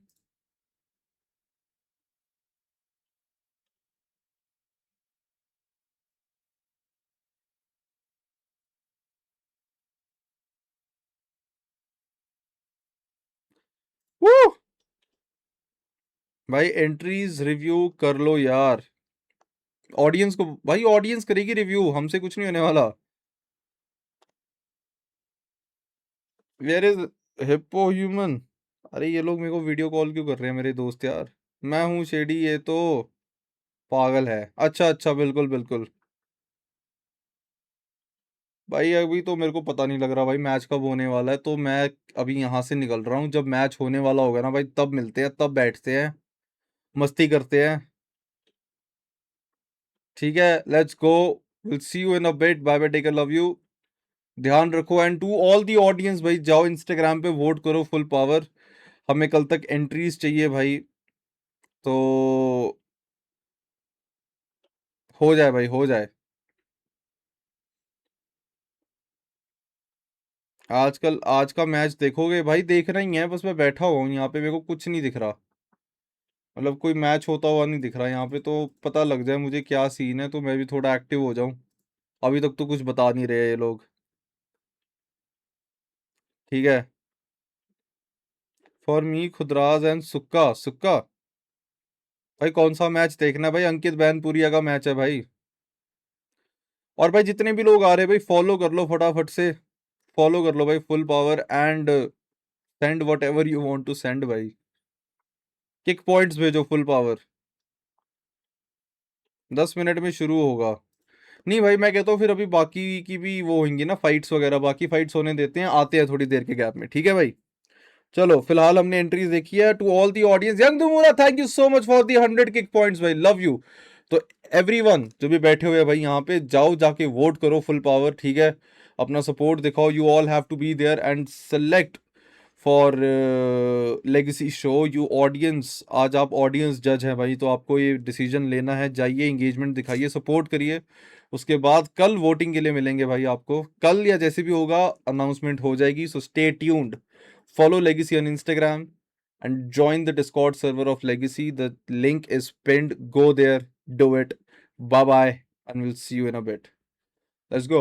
वो भाई एंट्रीज रिव्यू कर लो यार, ऑडियंस को भाई, ऑडियंस करेगी रिव्यू, हमसे कुछ नहीं होने वाला। Where is hippo human? अरे ये लोग मेरे को वीडियो कॉल क्यों कर रहे हैं मेरे दोस्त यार। मैं हूँ शेडी, ये तो पागल है। अच्छा अच्छा, बिल्कुल बिल्कुल भाई, अभी तो मेरे को पता नहीं लग रहा भाई मैच कब होने वाला है, तो मैं अभी यहाँ से निकल रहा हूँ। जब मैच होने वाला होगा ना भाई, तब मिलते हैं, तब बैठते हैं, मस्ती करते हैं, ठीक है। Let's go, will see you in a bit, bye bye, take care, love you, ध्यान रखो। And to all the audience भाई, जाओ इंस्टाग्राम पे वोट करो, फुल पावर। हमें कल तक एंट्रीज चाहिए भाई, तो हो जाए भाई, हो जाए। आजकल आज का मैच देखोगे भाई? देखना ही है, बस मैं बैठा हुआ हूँ यहाँ पे, मेरे को कुछ नहीं दिख रहा, मतलब कोई मैच होता हुआ नहीं दिख रहा यहाँ पे, तो पता लग जाए मुझे क्या सीन है, तो मैं भी थोड़ा एक्टिव हो जाऊं। अभी तक तो कुछ बता नहीं रहे ये लोग, ठीक है। फॉर मी खुदराज एंड सुक्का, सुक्का भाई कौन सा मैच देखना है भाई? अंकित बैनपुरिया का मैच है भाई। और भाई जितने भी लोग आ रहे हैं भाई, फॉलो कर लो फटाफट से, फॉलो कर लो भाई, full power, and send whatever you want to send भाई, किक पॉइंट्स भेजो फुल पावर। 10 मिनट में शुरू होगा। नहीं भाई मैं कहता हूँ फिर अभी बाकी की भी वो होंगी ना फाइट्स वगैरह, बाकी फाइट्स होने देते हैं, आते हैं थोड़ी देर के गैप में, ठीक है भाई। चलो फिलहाल हमने एंट्रीज देखी है। To all the audience, young दुमूरा thank you so much for the 100 kick points भाई, लव यू। तो एवरीवन जो भी बैठे हुए हैं भाई यहाँ पे, जाओ जाके वोट करो फुल पावर, ठीक है, अपना सपोर्ट दिखाओ। You all have to be there and select for legacy show. You audience, आज आप ऑडियंस जज हैं भाई, तो आपको ये डिसीजन लेना है, जाइए एंगेजमेंट दिखाइए, सपोर्ट करिए। उसके बाद कल वोटिंग के लिए मिलेंगे भाई आपको, कल या जैसे भी होगा अनाउंसमेंट हो जाएगी, so stay tuned. Follow Legacy on Instagram and join the Discord server of Legacy. The link is pinned. Go there, do it. Bye bye, and we'll see you in a bit. Let's go.